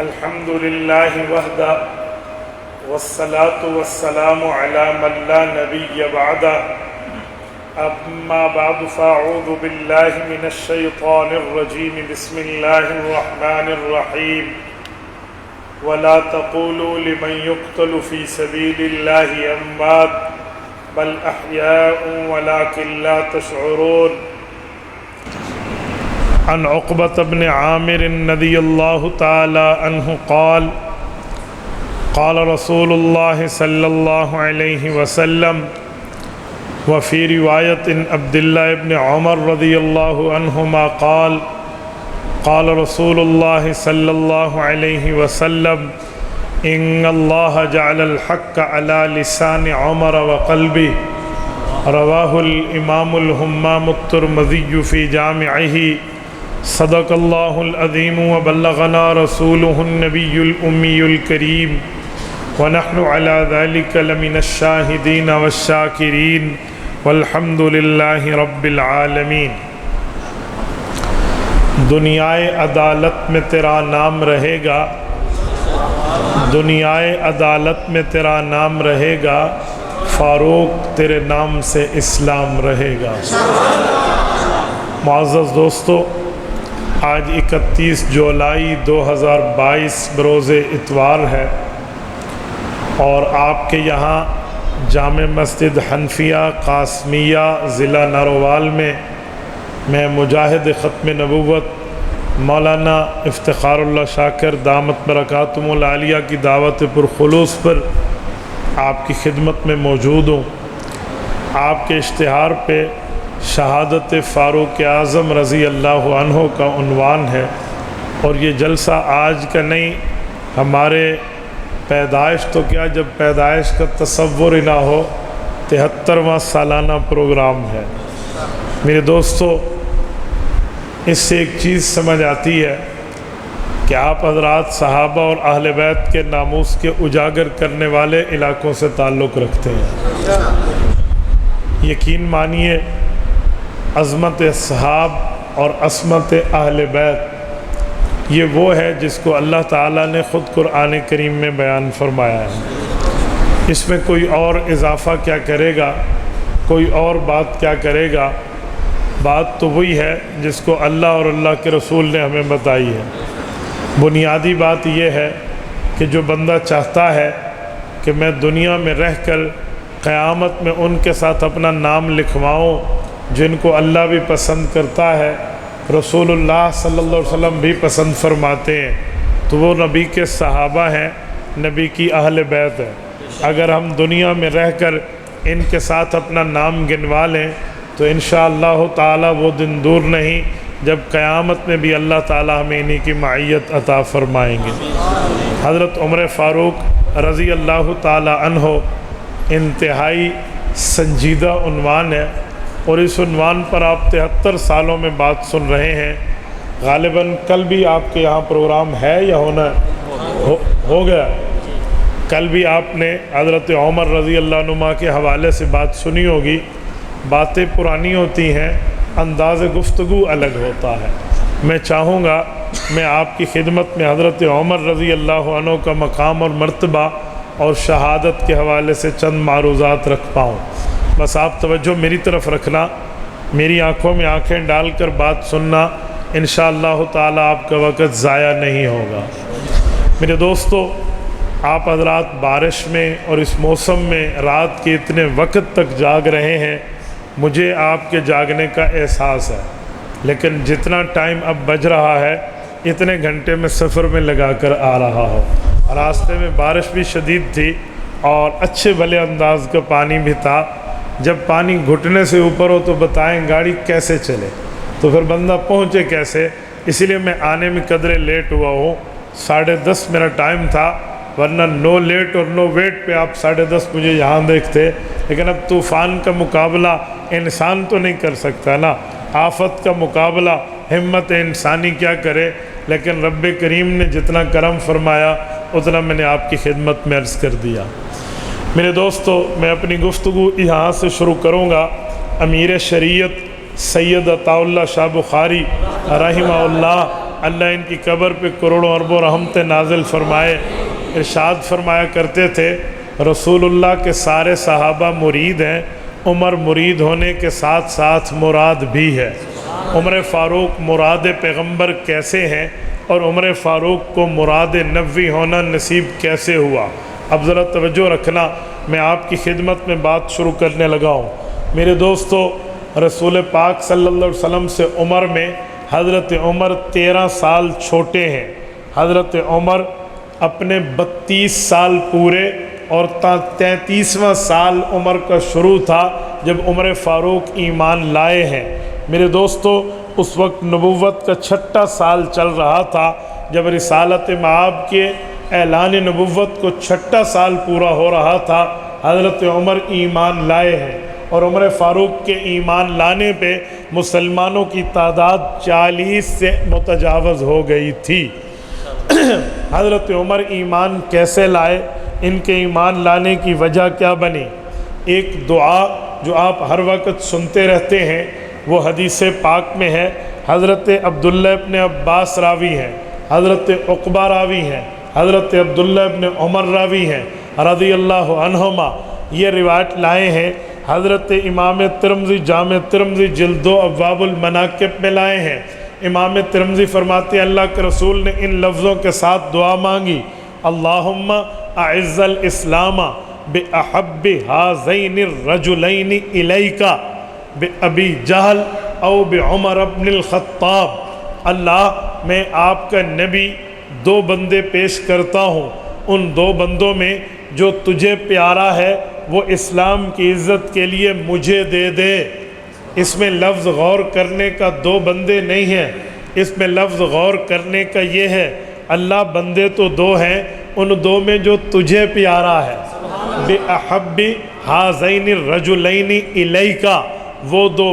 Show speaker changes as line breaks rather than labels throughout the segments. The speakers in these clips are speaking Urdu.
الحمد لله وحده والصلاة والسلام على من لا نبي بعده أما بعد فأعوذ بالله من الشيطان الرجيم بسم الله الرحمن الرحيم ولا تقولوا لمن يقتل في سبيل الله أموات بل أحياء ولكن لا تشعرون عن عقبة بن عامر رضي الله تعالى عنه قال قال رسول الله صلى الله عليه وسلم وفي رواية عبد الله بن عمر رضي الله عنهما قال قال رسول الله صلى الله عليه وسلم إن الله جعل الحق على لسان عمر وقلبه رواه الإمام الهمام الترمذي في جامعه صدق الله العظيم وبلغنا رسوله النبي الأمي الكريم ونحن على ذلك لمن الشاهدين والشاكرين والحمد لله رب العالمین۔ دنیائے عدالت میں تیرا نام رہے گا، دنیائے عدالت میں تیرا نام رہے گا، فاروق تیرے نام سے اسلام رہے گا۔ معزز دوستو، آج 31 جولائی 2022 بروز اتوار ہے اور آپ کے یہاں جامع مسجد حنفیہ قاسمیہ ضلع نارووال میں مجاہد ختم نبوت مولانا افتخار اللہ شاکر دامت برکاتہم العالیہ کی دعوت پرخلوص پر آپ کی خدمت میں موجود ہوں۔ آپ کے اشتہار پہ شہادت فاروق اعظم رضی اللہ عنہ کا عنوان ہے، اور یہ جلسہ آج کا نہیں، ہمارے پیدائش تو کیا، جب پیدائش کا تصور ہی نہ ہو 73واں سالانہ پروگرام ہے۔ میرے دوستو، اس سے ایک چیز سمجھ آتی ہے کہ آپ حضرات صحابہ اور اہل بیت کے ناموس کے اجاگر کرنے والے علاقوں سے تعلق رکھتے ہیں۔ یقین مانیے، عظمت اصحاب اور عصمت اہل بیت یہ وہ ہے جس کو اللہ تعالیٰ نے خود قرآن کریم میں بیان فرمایا ہے۔ اس میں کوئی اور اضافہ کیا کرے گا، کوئی اور بات کیا کرے گا؟ بات تو وہی ہے جس کو اللہ اور اللہ کے رسول نے ہمیں بتائی ہے۔ بنیادی بات یہ ہے کہ جو بندہ چاہتا ہے کہ میں دنیا میں رہ کر قیامت میں ان کے ساتھ اپنا نام لکھواؤں جن کو اللہ بھی پسند کرتا ہے، رسول اللہ صلی اللہ علیہ وسلم بھی پسند فرماتے ہیں، تو وہ نبی کے صحابہ ہیں، نبی کی اہل بیت ہے۔ اگر ہم دنیا میں رہ کر ان کے ساتھ اپنا نام گنوا لیں تو انشاءاللہ تعالی وہ دن دور نہیں جب قیامت میں بھی اللہ تعالی ہمیں انہی کی معیت عطا فرمائیں گے۔ حضرت عمر فاروق رضی اللہ تعالی عنہ انتہائی سنجیدہ عنوان ہے، اور اس عنوان پر آپ 73 سالوں میں بات سن رہے ہیں۔ غالباً کل بھی آپ کے یہاں پروگرام ہے یا ہونا ہو گیا؟ کل بھی آپ نے حضرت عمر رضی اللہ عنہ کے حوالے سے بات سنی ہوگی۔ باتیں پرانی ہوتی ہیں، انداز گفتگو الگ ہوتا ہے۔ میں چاہوں گا میں آپ کی خدمت میں حضرت عمر رضی اللہ عنہ کا مقام اور مرتبہ اور شہادت کے حوالے سے چند معروضات رکھ پاؤں۔ بس آپ توجہ میری طرف رکھنا، میری آنکھوں میں آنکھیں ڈال کر بات سننا، انشاءاللہ تعالی آپ کا وقت ضائع نہیں ہوگا۔ میرے دوستو، آپ حضرات بارش میں اور اس موسم میں رات کے اتنے وقت تک جاگ رہے ہیں، مجھے آپ کے جاگنے کا احساس ہے، لیکن جتنا ٹائم اب بج رہا ہے اتنے گھنٹے میں سفر میں لگا کر آ رہا ہو۔ راستے میں بارش بھی شدید تھی اور اچھے بھلے انداز کا پانی بھی تھا۔ جب پانی گھٹنے سے اوپر ہو تو بتائیں گاڑی کیسے چلے، تو پھر بندہ پہنچے کیسے؟ اسی لیے میں آنے میں قدرے لیٹ ہوا ہوں۔ 10:30 میرا ٹائم تھا، ورنہ نو لیٹ اور نو ویٹ پہ آپ 10:30 مجھے یہاں دیکھتے۔ لیکن اب طوفان کا مقابلہ انسان تو نہیں کر سکتا نا، آفت کا مقابلہ ہمت انسانی کیا کرے، لیکن رب کریم نے جتنا کرم فرمایا اتنا میں نے آپ کی خدمت میں عرض کر دیا۔ میرے دوستو، میں اپنی گفتگو یہاں سے شروع کروں گا۔ امیر شریعت سید عطا اللہ شاہ بخاری رحمہ اللہ اللہ ان کی قبر پہ کروڑوں اربوں رحمتیں نازل فرمائے۔ ارشاد فرمایا کرتے تھے رسول اللہ کے سارے صحابہ مرید ہیں، عمر مرید ہونے کے ساتھ ساتھ مراد بھی ہے۔ عمر فاروق مراد پیغمبر کیسے ہیں اور عمر فاروق کو مراد نبوی ہونا نصیب کیسے ہوا؟ اب ذرا توجہ رکھنا، میں آپ کی خدمت میں بات شروع کرنے لگا ہوں۔ میرے دوستو، رسول پاک صلی اللہ علیہ وسلم سے عمر میں حضرت عمر 13 سال چھوٹے ہیں۔ حضرت عمر اپنے 32 سال پورے اور 33واں سال عمر کا شروع تھا جب عمر فاروق ایمان لائے ہیں۔ میرے دوستو، اس وقت نبوت کا 6واں سال چل رہا تھا جب رسالت مآب کے اعلان نبوت کو 6واں سال پورا ہو رہا تھا۔ حضرت عمر ایمان لائے ہیں اور عمر فاروق کے ایمان لانے پہ مسلمانوں کی تعداد 40 سے متجاوز ہو گئی تھی۔ حضرت عمر ایمان کیسے لائے؟ ان کے ایمان لانے کی وجہ کیا بنی؟ ایک دعا جو آپ ہر وقت سنتے رہتے ہیں وہ حدیث پاک میں ہے۔ حضرت عبداللہ ابن عباس راوی ہیں، حضرت عقبہ راوی ہیں، حضرت عبداللہ ابن عمر راوی ہیں رضی اللہ عنہما، یہ روایت لائے ہیں۔ حضرت امام ترمذی جامع ترمذی جلد 2 ابواب المناقب میں لائے ہیں۔ امام ترمذی فرماتے ہیں اللہ کے رسول نے ان لفظوں کے ساتھ دعا مانگی، اللہم اعز الاسلام بأحب ہذین الرجلین الیک بأبی جہل او بعمر بن الخطاب۔ اللہ، میں آپ کا نبی 2 بندے پیش کرتا ہوں، ان 2 بندوں میں جو تجھے پیارا ہے وہ اسلام کی عزت کے لیے مجھے دے دے۔ اس میں لفظ غور کرنے کا 2 بندے نہیں ہیں، اس میں لفظ غور کرنے کا یہ ہے اللہ بندے تو 2 ہیں، ان 2 میں جو تجھے پیارا ہے، بِأَحَبِّ ہَذَيْنِ الرَّجُلَيْنِ إِلَيْكَ، وہ 2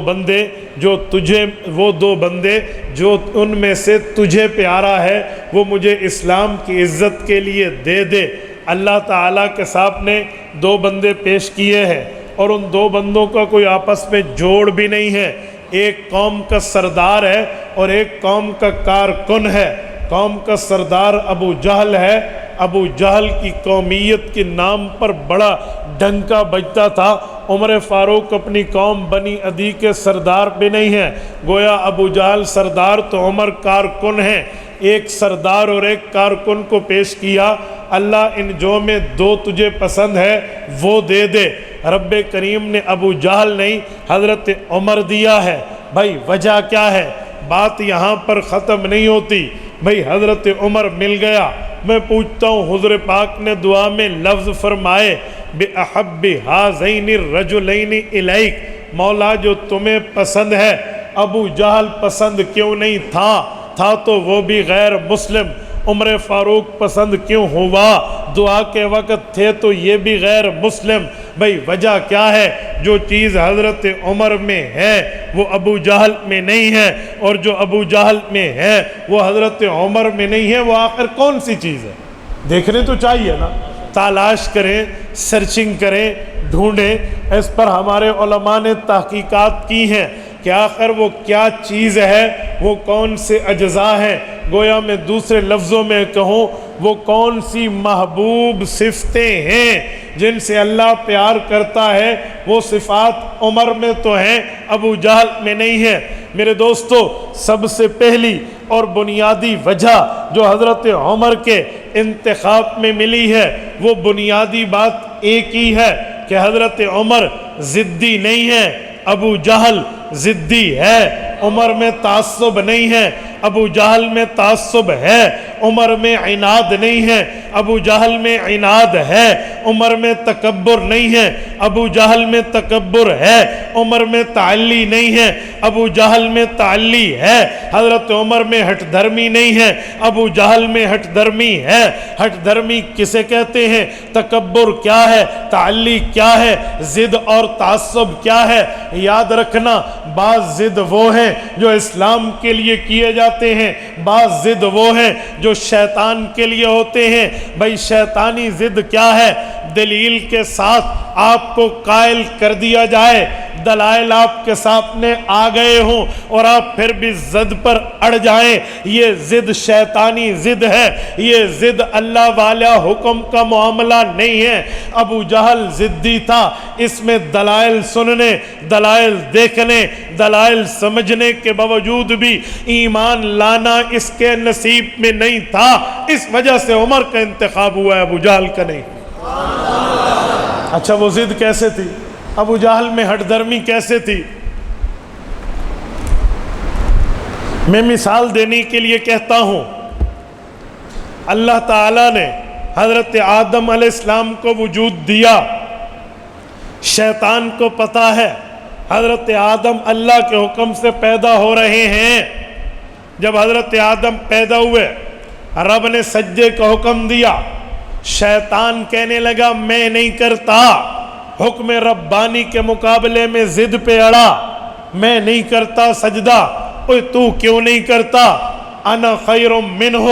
بندے جو ان میں سے تجھے پیارا ہے وہ مجھے اسلام کی عزت کے لیے دے دے۔ اللہ تعالیٰ کے سامنے 2 بندے پیش کیے ہیں اور ان 2 بندوں کا کوئی آپس میں جوڑ بھی نہیں ہے۔ ایک قوم کا سردار ہے اور ایک قوم کا کارکن ہے۔ قوم کا سردار ابو جہل ہے۔ ابو جہل کی قومیت کے نام پر بڑا ڈنکا بجتا تھا۔ عمر فاروق اپنی قوم بنی عدی کے سردار بھی نہیں ہیں، گویا ابو جہل سردار تو عمر کارکن ہیں۔ ایک سردار اور ایک کارکن کو پیش کیا، اللہ ان جو میں 2 تجھے پسند ہے وہ دے دے۔ رب کریم نے ابو جہل نہیں حضرت عمر دیا ہے۔ بھائی وجہ کیا ہے؟ بات یہاں پر ختم نہیں ہوتی۔ بھائی حضرت عمر مل گیا، میں پوچھتا ہوں حضور پاک نے دعا میں لفظ فرمائے بِأَحَبِّ ہَذَيْنِ الرَّجُلَيْنِ إِلَيْكَ، مولا جو تمہیں پسند ہے۔ ابو جہل پسند کیوں نہیں تھا تو وہ بھی غیر مسلم۔ عمر فاروق پسند کیوں ہوا؟ دعا کے وقت تھے تو یہ بھی غیر مسلم۔ بھئی وجہ کیا ہے؟ جو چیز حضرت عمر میں ہے وہ ابو جہل میں نہیں ہے، اور جو ابو جہل میں ہے وہ حضرت عمر میں نہیں ہے۔ وہ آخر کون سی چیز ہے؟ دیکھنے تو چاہیے نا، تلاش کریں، سرچنگ کریں، ڈھونڈیں۔ اس پر ہمارے علماء نے تحقیقات کی ہیں کہ آخر وہ کیا چیز ہے، وہ کون سے اجزاء ہیں۔ گویا میں دوسرے لفظوں میں کہوں وہ کون سی محبوب صفتیں ہیں جن سے اللہ پیار کرتا ہے، وہ صفات عمر میں تو ہیں، ابو جہل میں نہیں ہے۔ میرے دوستو، سب سے پہلی اور بنیادی وجہ جو حضرت عمر کے انتخاب میں ملی ہے وہ بنیادی بات ایک ہی ہے کہ حضرت عمر ضدی نہیں ہے، ابو جہل ضدی ہے۔ عمر میں تعصب نہیں ہے، ابو جہل میں تعصب ہے۔ عمر میں عناد نہیں ہے، ابو جہل میں عناد ہے۔ عمر میں تکبر نہیں ہے، ابو جہل میں تکبر ہے۔ عمر میں تعلی نہیں ہے، ابو جہل میں تعلی ہے۔ حضرت عمر میں ہٹ دھرمی نہیں ہے، ابو جہل میں ہٹ دھرمی ہے۔ ہٹ دھرمی کسے کہتے ہیں؟ تکبر کیا ہے؟ تعلی کیا ہے؟ ضد اور تعصب کیا ہے؟ یاد رکھنا، بعض ضد وہ ہیں جو اسلام کے لیے کیے جاتے ہیں، بعض ضد وہ ہیں جو شیطان کے لیے ہوتے ہیں۔ بھائی شیطانی ضد کیا ہے؟ دلیل کے ساتھ آپ کو قائل کر دیا جائے دلائل آپ کے سامنے آ گئے ہوں اور آپ پھر بھی ضد پر اڑ جائیں، یہ ضد شیطانی ضد ہے، یہ ضد اللہ والا حکم کا معاملہ نہیں ہے۔ ابو جہل ضدی تھا، اس میں دلائل سننے، دلائل دیکھنے، دلائل سمجھنے کے باوجود بھی ایمان لانا اس کے نصیب میں نہیں تھا، اس وجہ سے عمر کا انتخاب ہوا ہے، ابو جہل کا نہیں۔ اچھا وہ ضد کیسے تھی؟ ابو جہل میں ہٹ درمی کیسے تھی؟ میں مثال دینے کے لیے کہتا ہوں، اللہ تعالیٰ نے حضرت آدم علیہ السلام کو وجود دیا، شیطان کو پتہ ہے حضرت آدم اللہ کے حکم سے پیدا ہو رہے ہیں۔ جب حضرت آدم پیدا ہوئے، رب نے سجدے کا حکم دیا، شیطان کہنے لگا میں نہیں کرتا، حکم ربانی کے مقابلے میں ضد پہ اڑا، میں نہیں کرتا سجدہ۔ اوے تو کیوں نہیں کرتا؟ انا خیر منہ،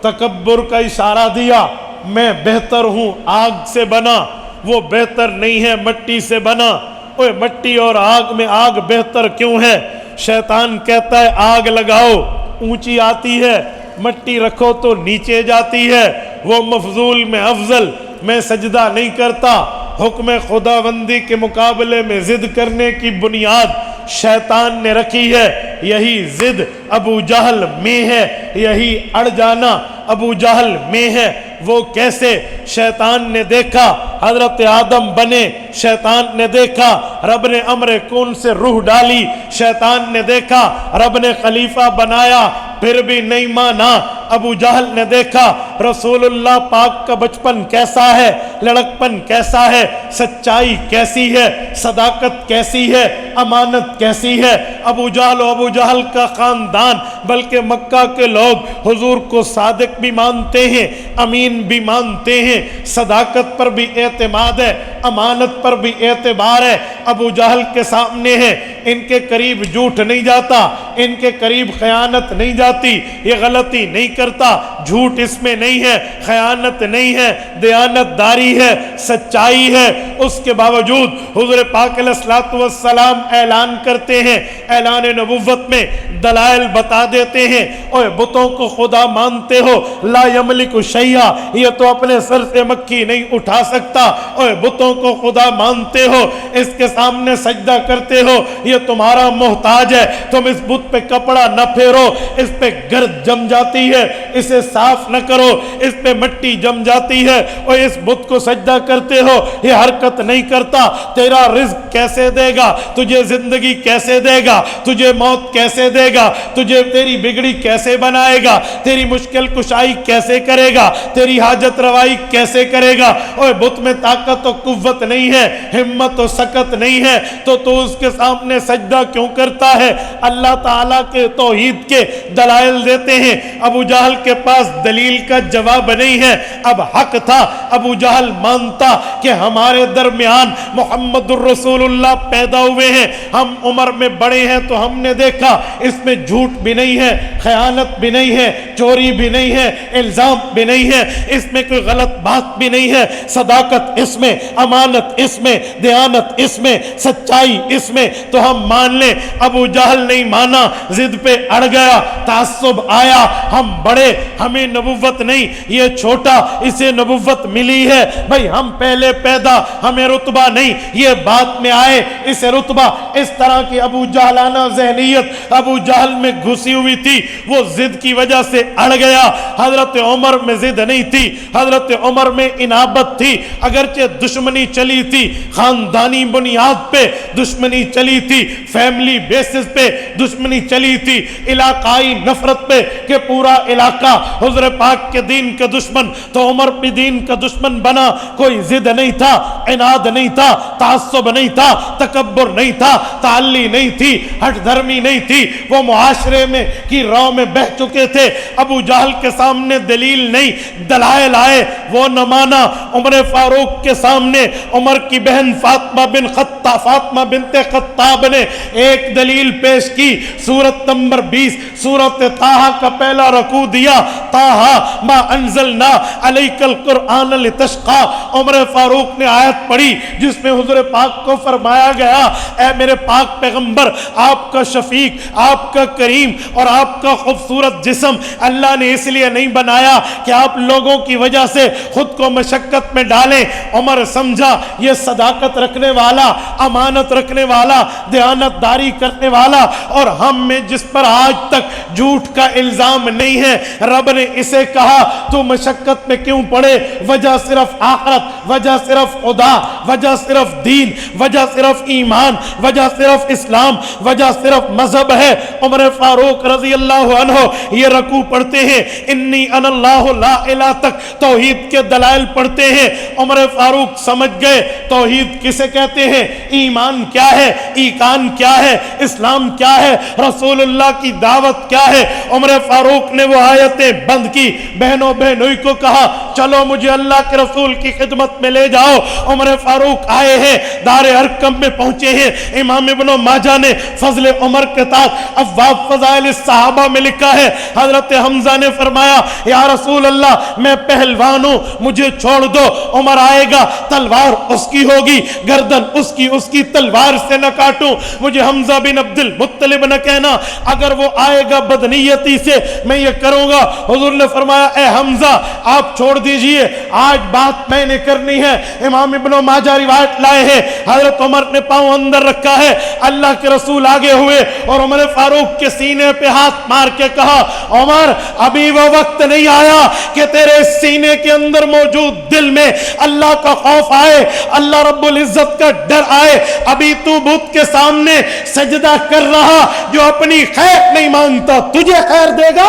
تکبر کا اشارہ دیا، میں بہتر ہوں، آگ سے بنا، وہ بہتر نہیں ہے، مٹی سے بنا۔ اوے مٹی اور آگ میں آگ بہتر کیوں ہے؟ شیطان کہتا ہے آگ لگاؤ اونچی آتی ہے، مٹی رکھو تو نیچے جاتی ہے، وہ مفضول میں افضل، میں سجدہ نہیں کرتا۔ حکم خداوندی کے مقابلے میں ضد کرنے کی بنیاد شیطان نے رکھی ہے، یہی ضد ابو جہل میں ہے، یہی اڑ جانا ابو جہل میں ہے۔ وہ کیسے؟ شیطان نے دیکھا حضرت آدم بنے، شیطان نے دیکھا رب نے امر کون سے روح ڈالی، شیطان نے دیکھا رب نے خلیفہ بنایا، پھر بھی نہیں مانا۔ ابو جہل نے دیکھا رسول اللہ پاک کا بچپن کیسا ہے، لڑکپن کیسا ہے، سچائی کیسی ہے، صداقت کیسی ہے، امانت کیسی ہے۔ ابو جہل کا خاندان بلکہ مکہ کے لوگ حضور کو صادق بھی مانتے ہیں، امین بھی مانتے ہیں، صداقت پر بھی اعتماد ہے، امانت پر بھی اعتبار ہے۔ ابو جہل کے سامنے ہے، ان کے قریب جھوٹ نہیں جاتا، ان کے قریب خیانت نہیں جاتی، یہ غلطی نہیں کرتا، جھوٹ اس میں نہیں ہے، خیانت نہیں ہے، دیانت داری ہے، سچائی ہے۔ اس کے باوجود حضور پاک علیہ الصلوۃ والسلام اعلان کرتے ہیں، اعلان نبوت میں دلائل بتا دیتے ہیں، اوے بتوں کو خدا مانتے ہو، لا یملک شیئا، یہ تو اپنے سر سے مکھی نہیں اٹھا سکتا، اوے بتوں کو خدا مانتے ہو، اس کے سامنے سجدہ کرتے ہو، یہ تمہارا محتاج ہے، تم اس بت پہ کپڑا نہ پھیرو، اس پہ گرد جم جاتی ہے، اسے صاف نہ کرو، اس پہ مٹی جم جاتی ہے، اور اس بت کو سجدہ کرتے ہو، یہ حرکت نہیں کرتا، تیرا رزق کیسے دے گا، تجھے زندگی کیسے دے گا، تجھے موت کیسے دے گا، تجھے تیری بگڑی کیسے بنائے گا، تیری مشکل کشائی کیسے کرے گا، تیری حاجت روائی کیسے کرے گا۔ اور بت میں طاقت و قوت نہیں ہے، ہمت و سکت نہیں ہے، تو اس کے سامنے سجدہ کیوں کرتا ہے؟ اللہ تعالیٰ کے توحید کے دلائل دیتے ہیں، ابو جہل کے پاس دلیل کا جواب نہیں ہے۔ اب حق تھا ابو جہل مانتا کہ ہمارے درمیان محمد الرسول اللہ پیدا ہوئے ہیں، ہم عمر میں بڑے ہیں، تو ہم نے دیکھا اس میں جھوٹ بھی نہیں ہے، خیانت بھی نہیں ہے، چوری بھی نہیں ہے، الزام بھی نہیں ہے، اس میں کوئی غلط بات بھی نہیں ہے، صداقت اس میں، امانت اس میں، دیانت اس میں، سچائی اس میں، تو ہم مان لیں۔ ابو جہل نہیں مانا، ضد پہ اڑ گیا، تعصب آیا، ہم بڑے، ہمیں نبوت نہیں، یہ چھوٹا، اسے نبوت ملی ہے، بھائی ہم پہلے پیدا، ہمیں رتبہ نہیں، یہ بات میں آئے اسے رتبہ۔ اس طرح کی ابو جہلانہ ذہنیت ابو جہل میں گھسی ہوئی تھی، وہ ضد کی وجہ سے اڑ گیا۔ حضرت عمر میں ضد نہیں تھی، حضرت عمر میں انابت تھی، اگرچہ دشمنی چلی تھی، خاندانی بنیاد پہ دشمنی چلی تھی، فیملی بیسس پہ دشمنی چلی تھی، علاقائی نفرت پہ کہ پورا علاقہ حضور پاک کے دین کا دشمن، تو عمر بھی دین کا دشمن بنا۔ کوئی ضد نہیں تھا، عناد نہیں تھا، تعصب نہیں تھا، تکبر نہیں تھا، تعلی نہیں تھی، ہٹ دھرمی نہیں تھی، وہ معاشرے میں کی راہ میں بہ چکے تھے۔ ابو جہل کے سامنے دلیل نہیں، دلائل آئے، وہ نہ مانا۔ عمر فاروق کے سامنے عمر کی بہن فاطمہ بن خطاب فاطمہ بنت خطاب نے ایک دلیل پیش کی، سورت نمبر 20 سورت طٰہٰ کا پہلا رکوع دیا، طٰہٰ ما انزلنا علیک القرآن لتشقیٰ۔ عمر فاروق نے آیت پڑھی جس میں حضور پاک کو فرمایا گیا، اے میرے پاک پیغمبر، آپ کا شفیق، آپ کا کریم اور آپ کا خوبصورت جسم اللہ نے اس لیے نہیں بنایا کہ آپ لوگوں کی وجہ سے خود کو مشقت میں ڈالیں۔ عمر سمجھا یہ صداقت رکھنے والا، امانت رکھنے والا، دیانت داری کرنے والا، اور ہم میں جس پر آج تک جھوٹ کا الزام نہیں ہے، رب نے اسے کہا تو مشقت میں کیوں پڑے؟ وجہ صرف آخرت، وجہ صرف خدا، وجہ صرف دین، وجہ صرف ایمان، وجہ صرف اسلام، وجہ صرف مذہب ہے۔ عمر فاروق رضی اللہ عنہ یہ رکوع پڑھتے ہیں، انی انا اللہ لا الہ تک توحید کے دلائل پڑھتے ہیں۔ عمر فاروق سمجھ گئے توحید کسے کہتے ہیں، ایمان کیا ہے، ایقان کیا ہے، اسلام کیا ہے، رسول اللہ کی دعوت کیا ہے۔ عمر فاروق نے وہ آیتیں بند کی، بہنوں بہنوئی کو کہا چلو مجھے اللہ کے رسول کی خدمت میں لے جاؤ۔ عمر فاروق آئے ہیں، دار ارقم میں پہنچے ہیں۔ امام ابن ماجہ نے فضل عمر کے تحت ابواب فضائل الصحابہ میں لکھا ہے، حضرت حمزہ نے فرمایا یا رسول اللہ میں پہلوان ہوں، مجھے چھوڑ دو۔ عمر آئے گا تلوار اس کی ہوگی، گردن اس کی تلوار سے نہ کاٹوں۔ مجھے حمزہ بن عبد المطلب نہ کہنا، اگر وہ آئے گا بدنیتی سے میں یہ کروں گا۔ حضور نے فرمایا اے حمزہ آپ چھوڑ دیجئے، آج بات میں نے کرنی ہے۔ امام ابن ماجہ روایت لائے ہیں، حضرت عمر نے پاؤں اندر رکھا ہے، اللہ کے رسول آگے ہوئے اور عمر فاروق کے سینے پہ ہاتھ مار کے کہا عمر ابھی وہ وقت نہیں آیا کہ تیرے سینے کے اندر موجود دل میں اللہ کا خوف آئے، اللہ رب العزت کا ڈر آئے۔ ابھی تو بت کے سامنے سجدہ کر رہا جو اپنی خیر نہیں مانگتا، تجھے خیر دے گا؟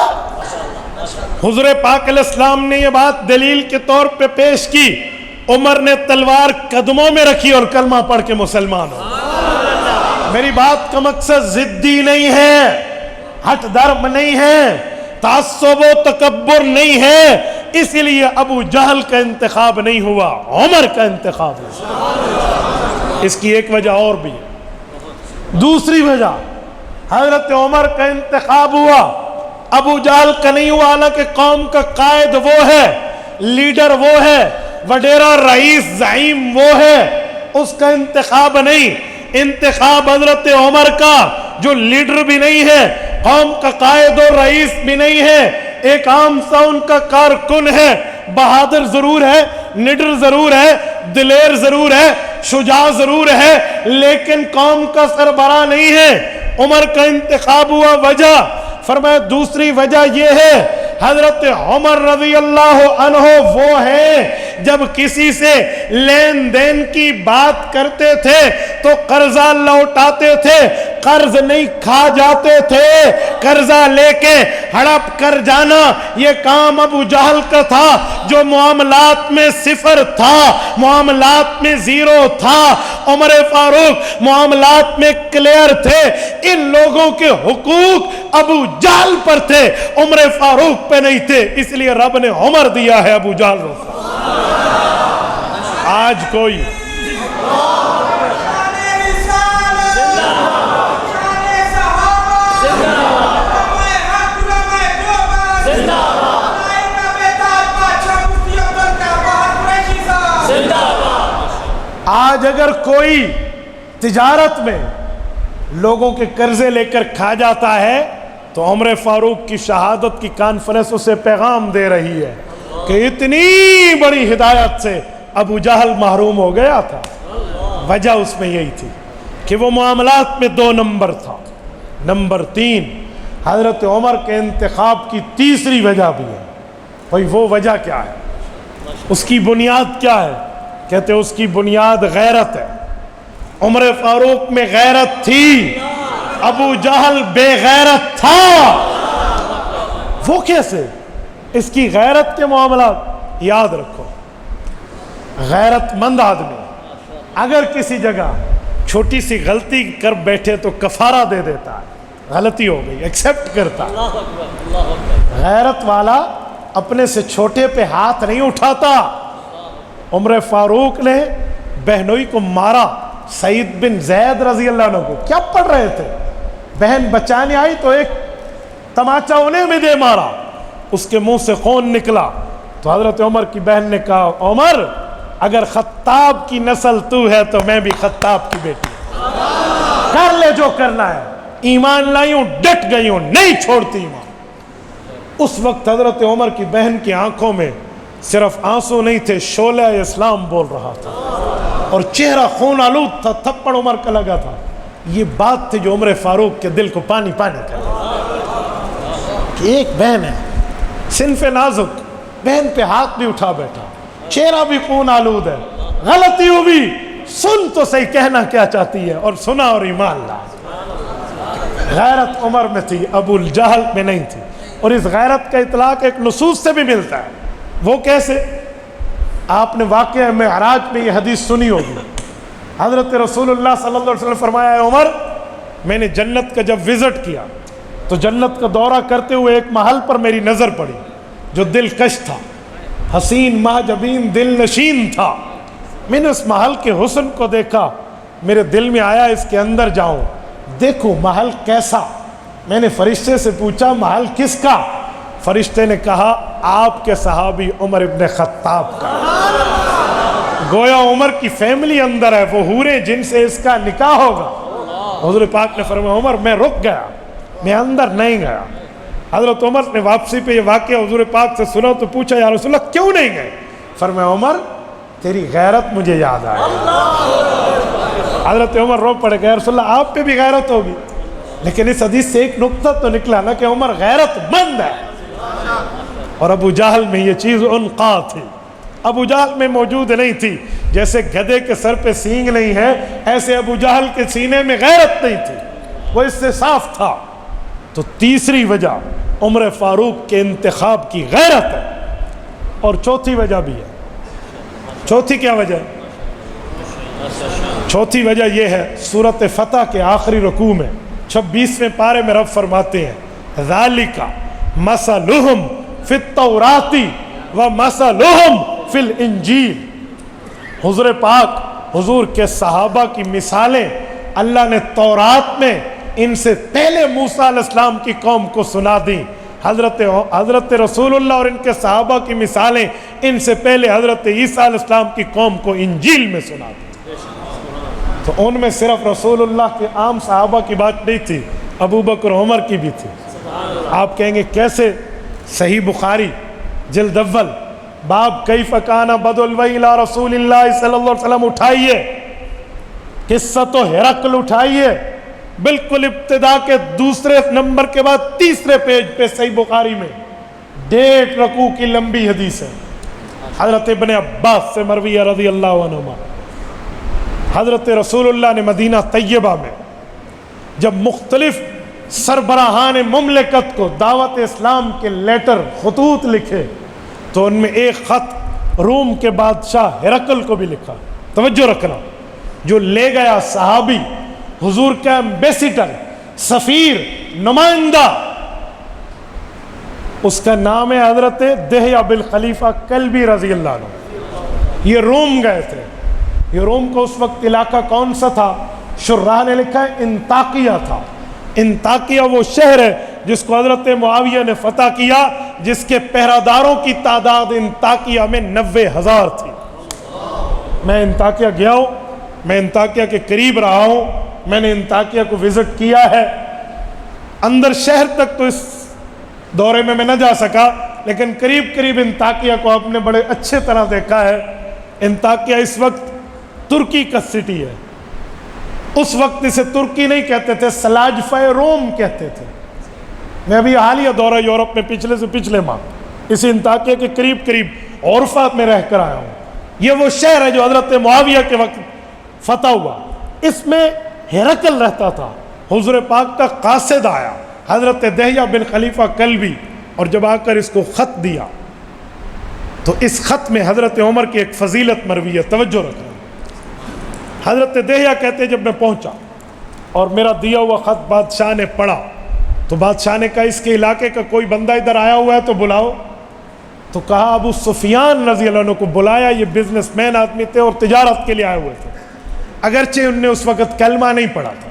حضور پاک علیہ السلام نے یہ بات دلیل کے طور پہ پیش کی۔ عمر نے تلوار قدموں میں رکھی اور کلمہ پڑھ کے مسلمان ہو۔ میری بات کا مقصد ضدی نہیں ہے، ہٹ درم نہیں ہے، تعصب و تکبر نہیں ہے، اس لیے ابو جہل کا انتخاب نہیں ہوا، عمر کا انتخاب ہوا۔ اس کی ایک وجہ اور بھی ہے، دوسری وجہ حضرت عمر کا انتخاب ہوا، ابو جہل کا نہیں ہوا، حالانکہ قوم کا قائد وہ ہے، لیڈر وہ ہے، وڈیرا رئیس زعیم وہ ہے، اس کا انتخاب نہیں، انتخاب حضرت عمر کا جو لیڈر بھی نہیں ہے، قوم کا قائد و رئیس بھی نہیں ہے، ایک عام سا ان کا کارکن ہے، بہادر ضرور ہے، نڈر ضرور ہے، دلیر ضرور ہے، شجاع ضرور ہے، لیکن قوم کا سربراہ نہیں ہے۔ عمر کا انتخاب ہوا، وجہ فرمایا دوسری وجہ یہ ہے حضرت عمر رضی اللہ عنہ وہ ہیں جب کسی سے لین دین کی بات کرتے تھے تو قرضہ لوٹاتے تھے، قرض نہیں کھا جاتے تھے۔ قرضہ لے کے ہڑپ کر جانا یہ کام ابو جہل کا تھا جو معاملات میں صفر تھا، معاملات میں زیرو تھا۔ عمر فاروق معاملات میں کلیئر تھے، ان لوگوں کے حقوق ابو جہل پر تھے، عمر فاروق پہ نہیں تھے، اس لیے رب نے عمر دیا ہے، ابو جہل روکا۔ آج کوئی آج اگر کوئی تجارت میں لوگوں کے قرضے لے کر کھا جاتا ہے تو عمر فاروق کی شہادت کی کانفرنس اسے پیغام دے رہی ہے کہ اتنی بڑی ہدایت سے ابو جہل محروم ہو گیا تھا۔ وجہ اس میں یہی تھی کہ وہ معاملات میں 2 نمبر تھا۔ نمبر 3 حضرت عمر کے انتخاب کی تیسری وجہ بھی ہے۔ بھئی وہ وجہ کیا ہے؟ اس کی بنیاد کیا ہے؟ کہتے اس کی بنیاد غیرت ہے۔ عمر فاروق میں غیرت تھی، ابو جہل بے غیرت تھا۔ وہ کیسے؟ اس کی غیرت کے معاملات یاد رکھو، غیرت مند آدمی اگر کسی جگہ چھوٹی سی غلطی کر بیٹھے تو کفارہ دے دیتا ہے، غلطی ہو گئی ایکسیپٹ کرتا ہے۔ غیرت والا اپنے سے چھوٹے پہ ہاتھ نہیں اٹھاتا۔ عمر فاروق نے بہنوئی کو مارا، سعید بن زید رضی اللہ عنہ کو کیا پڑھ رہے تھے، بہن بچانے آئی تو ایک تماچا انہیں بھی دے مارا، اس کے منہ سے خون نکلا، تو حضرت عمر کی بہن نے کہا عمر اگر خطاب کی نسل تو ہے تو میں بھی خطاب کی بیٹی ہوں، کر لے جو کرنا ہے، ایمان لائی ہوں، ڈٹ گئی ہوں، نہیں چھوڑتی ایمان۔ اس وقت حضرت عمر کی بہن کی آنکھوں میں صرف آنسو نہیں تھے، شعلہ اسلام بول رہا تھا اور چہرہ خون آلود تھا، تھپڑ عمر کا لگا تھا۔ یہ بات تھی جو عمر فاروق کے دل کو پانی پانی کر کہ ایک بہن ہے، صنف نازک، بہن پہ ہاتھ بھی اٹھا بیٹھا، چہرہ بھی خون آلود ہے، غلطی ہوئی، سن تو صحیح کہنا کیا چاہتی ہے، اور سنا اور ایمان لا۔ غیرت عمر میں تھی، ابو الجہل میں نہیں تھی، اور اس غیرت کا اطلاق ایک نصوص سے بھی ملتا ہے۔ وہ کیسے؟ آپ نے واقعہ معراج میں یہ حدیث سنی ہوگی، حضرت رسول اللہ صلی اللہ علیہ وسلم فرمایا ہے عمر میں نے جنت کا جب وزٹ کیا تو جنت کا دورہ کرتے ہوئے ایک محل پر میری نظر پڑی جو دلکش تھا، حسین محجبین دل نشین تھا۔ میں نے اس محل کے حسن کو دیکھا، میرے دل میں آیا اس کے اندر جاؤں، دیکھو محل کیسا۔ میں نے فرشتے سے پوچھا محل کس کا؟ فرشتے نے کہا آپ کے صحابی عمر ابن خطاب کا۔ گویا عمر کی فیملی اندر ہے، وہ حوریں جن سے اس کا نکاح ہوگا۔ حضور پاک نے فرمایا عمر میں رک گیا، میں اندر نہیں گیا۔ حضرت عمر نے واپسی پہ یہ واقعہ حضور پاک سے سنا تو پوچھا یا رسول اللہ کیوں نہیں گئے؟ فرمایا عمر تیری غیرت مجھے یاد آئی۔ حضرت عمر رو پڑے گئے، رسول اللہ آپ پہ بھی غیرت ہوگی، لیکن اس حدیث سے ایک نقطہ تو نکلا نا کہ عمر غیرت مند ہے۔ اور ابو جہل میں یہ چیز انقا تھی، ابو جہل میں موجود نہیں تھی۔ جیسے گدھے کے سر پہ سینگ نہیں ہے، ایسے ابو جہل کے سینے میں غیرت نہیں تھی، وہ اس سے صاف تھا۔ تو تیسری وجہ عمر فاروق کے انتخاب کی غیرت ہے، اور چوتھی وجہ بھی ہے۔ چوتھی کیا وجہ ہے؟ چوتھی وجہ یہ ہے، سورۃ فتح کے آخری رکوع میں 26ویں پارے میں رب فرماتے ہیں ذالک مثلہم فی التوراۃ ومثلہم فی الانجیل۔ حضور پاک حضور کے صحابہ کی مثالیں اللہ نے تورات میں ان سے پہلے موسیٰ علیہ السلام کی قوم کو سنا دیں، حضرت رسول اللہ اور ان کے صحابہ کی مثالیں ان سے پہلے حضرت عیسیٰ علیہ السلام کی قوم کو انجیل میں سنا دیں۔ تو ان میں صرف رسول اللہ کے عام صحابہ کی بات نہیں تھی، ابو بکر عمر کی بھی تھی۔ آپ کہیں گے کیسے؟ صحیح بخاری جلد اول باب کیف کان بدء الوحی الی رسول اللہ صلی اللہ علیہ وسلم اٹھائیے، قصہ تو ہرقل اٹھائیے، بالکل ابتدا کے دوسرے نمبر کے بعد تیسرے پیج پہ صحیح بخاری میں 1.5 رکوع کی لمبی حدیث ہے، حضرت ابن عباس سے مرویہ رضی اللہ عنہما۔ حضرت رسول اللہ نے مدینہ طیبہ میں جب مختلف سربراہان مملکت کو دعوت اسلام کے لیٹر خطوط لکھے تو ان میں ایک خط روم کے بادشاہ ہرقل کو بھی لکھا۔ توجہ رکھنا، جو لے گیا صحابی حضور کا ایمبیسیڈر، سفیر، نمائندہ، اس کا نام ہے حضرت دہیہ بن خلیفہ کلبی رضی اللہ عنہ۔ یہ روم گئے تھے۔ یہ روم کو اس وقت علاقہ کون سا تھا؟ شراح نے لکھا ہے انطاکیہ تھا۔ انطاکیہ وہ شہر ہے جس کو حضرت معاویہ نے فتح کیا، جس کے پہراداروں کی تعداد انطاکیہ میں 90,000 تھی۔ میں انطاکیہ گیا ہوں، میں انطاکیہ کے قریب رہا ہوں، میں نے انطاکیہ کو وزٹ کیا ہے۔ اندر شہر تک تو اس دورے میں نہ جا سکا، لیکن قریب قریب انطاکیہ کو آپ نے بڑے اچھے طرح دیکھا ہے۔ انطاکیہ اس وقت ترکی کا سٹی ہے۔ اس وقت اسے ترکی نہیں کہتے تھے، سلاجفہ روم کہتے تھے۔ میں ابھی حالیہ دورہ یورپ میں پچھلے سے پچھلے ماہ اسی انطاکیہ کے قریب قریب عرفہ میں رہ کر آیا ہوں۔ یہ وہ شہر ہے جو حضرت معاویہ کے وقت فتح ہوا۔ اس میں ہرقل رہتا تھا۔ حضور پاک کا قاصد آیا حضرت دہیہ بن خلیفہ کلبی، اور جب آ کر اس کو خط دیا تو اس خط میں حضرت عمر کی ایک فضیلت مروی ہے، توجہ رکھنا۔ حضرت دہیہ کہتے جب میں پہنچا اور میرا دیا ہوا خط بادشاہ نے پڑھا تو بادشاہ نے کہا اس کے علاقے کا کوئی بندہ ادھر آیا ہوا ہے تو بلاؤ۔ تو کہا ابو سفیان رضی اللہ عنہ کو بلایا، یہ بزنس مین آدمی تھے اور تجارت کے لیے آئے ہوئے تھے۔ اگرچہ ان نے اس وقت کلمہ نہیں پڑھا تھا.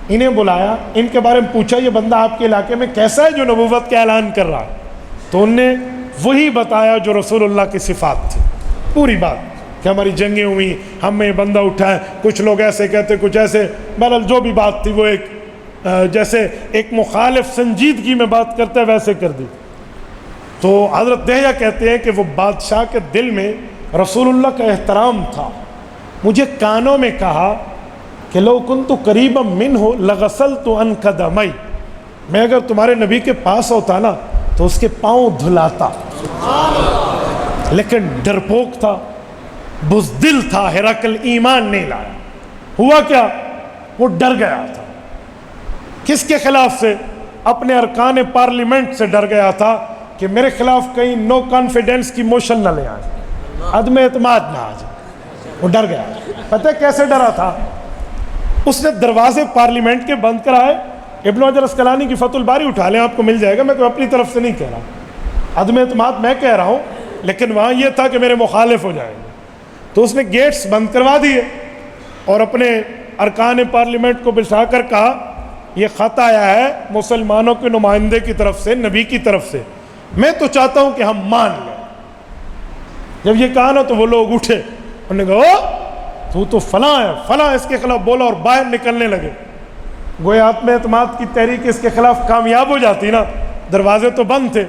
انہیں بلایا, ان کے بارے میں پوچھا یہ بندہ آپ کے علاقے میں کیسا ہے جو نبوت کا اعلان کر رہا ہے؟ تو ان نے وہی بتایا جو رسول اللہ کی صفات تھی, پوری بات کہ ہماری جنگیں ہوئی, ہم میں یہ بندہ اٹھا ہے, کچھ لوگ ایسے کہتے کچھ ایسے, بہرحال جو بھی بات تھی وہ ایک جیسے ایک مخالف سنجیدگی میں بات کرتے ویسے کر دی. تو حضرت دہیہ کہتے ہیں کہ وہ بادشاہ کے دل میں رسول اللہ کا احترام تھا. مجھے کانوں میں کہا کہ لو کنت قریبا منہ لغسلت عن قدمی, میں اگر تمہارے نبی کے پاس ہوتا نا تو اس کے پاؤں دھلاتا. لیکن ڈرپوک تھا, بزدل تھا, ہرقل ایمان نہیں لایا. ہوا کیا, وہ ڈر گیا تھا. کس کے خلاف سے؟ اپنے ارکان پارلیمنٹ سے ڈر گیا تھا کہ میرے خلاف کہیں نو کانفیڈنس کی موشن نہ لے آئے, عدم اعتماد نہ آ جائے. وہ ڈر گیا. پتہ کیسے ڈرا تھا؟ اس نے دروازے پارلیمنٹ کے بند کرائے. ابن حجر اسقلانی کی فتح الباری اٹھا لیں, آپ کو مل جائے گا, میں تو اپنی طرف سے نہیں کہہ رہا, عدم اعتماد میں کہہ رہا ہوں, لیکن وہاں یہ تھا کہ میرے مخالف ہو جائیں گے. تو اس نے گیٹس بند کروا دیے اور اپنے ارکان پارلیمنٹ کو بٹھا کر کہا یہ خط آیا ہے مسلمانوں کے نمائندے کی طرف سے, نبی کی طرف سے, میں تو چاہتا ہوں کہ ہم مان لیں. جب یہ کہا نا تو وہ لوگ اٹھے, انہوں نے کہا تو فلاں ہے, فلاں اس کے خلاف بولا اور باہر نکلنے لگے. گویا عدم اعتماد کی تحریک اس کے خلاف کامیاب ہو جاتی نا, دروازے تو بند تھے,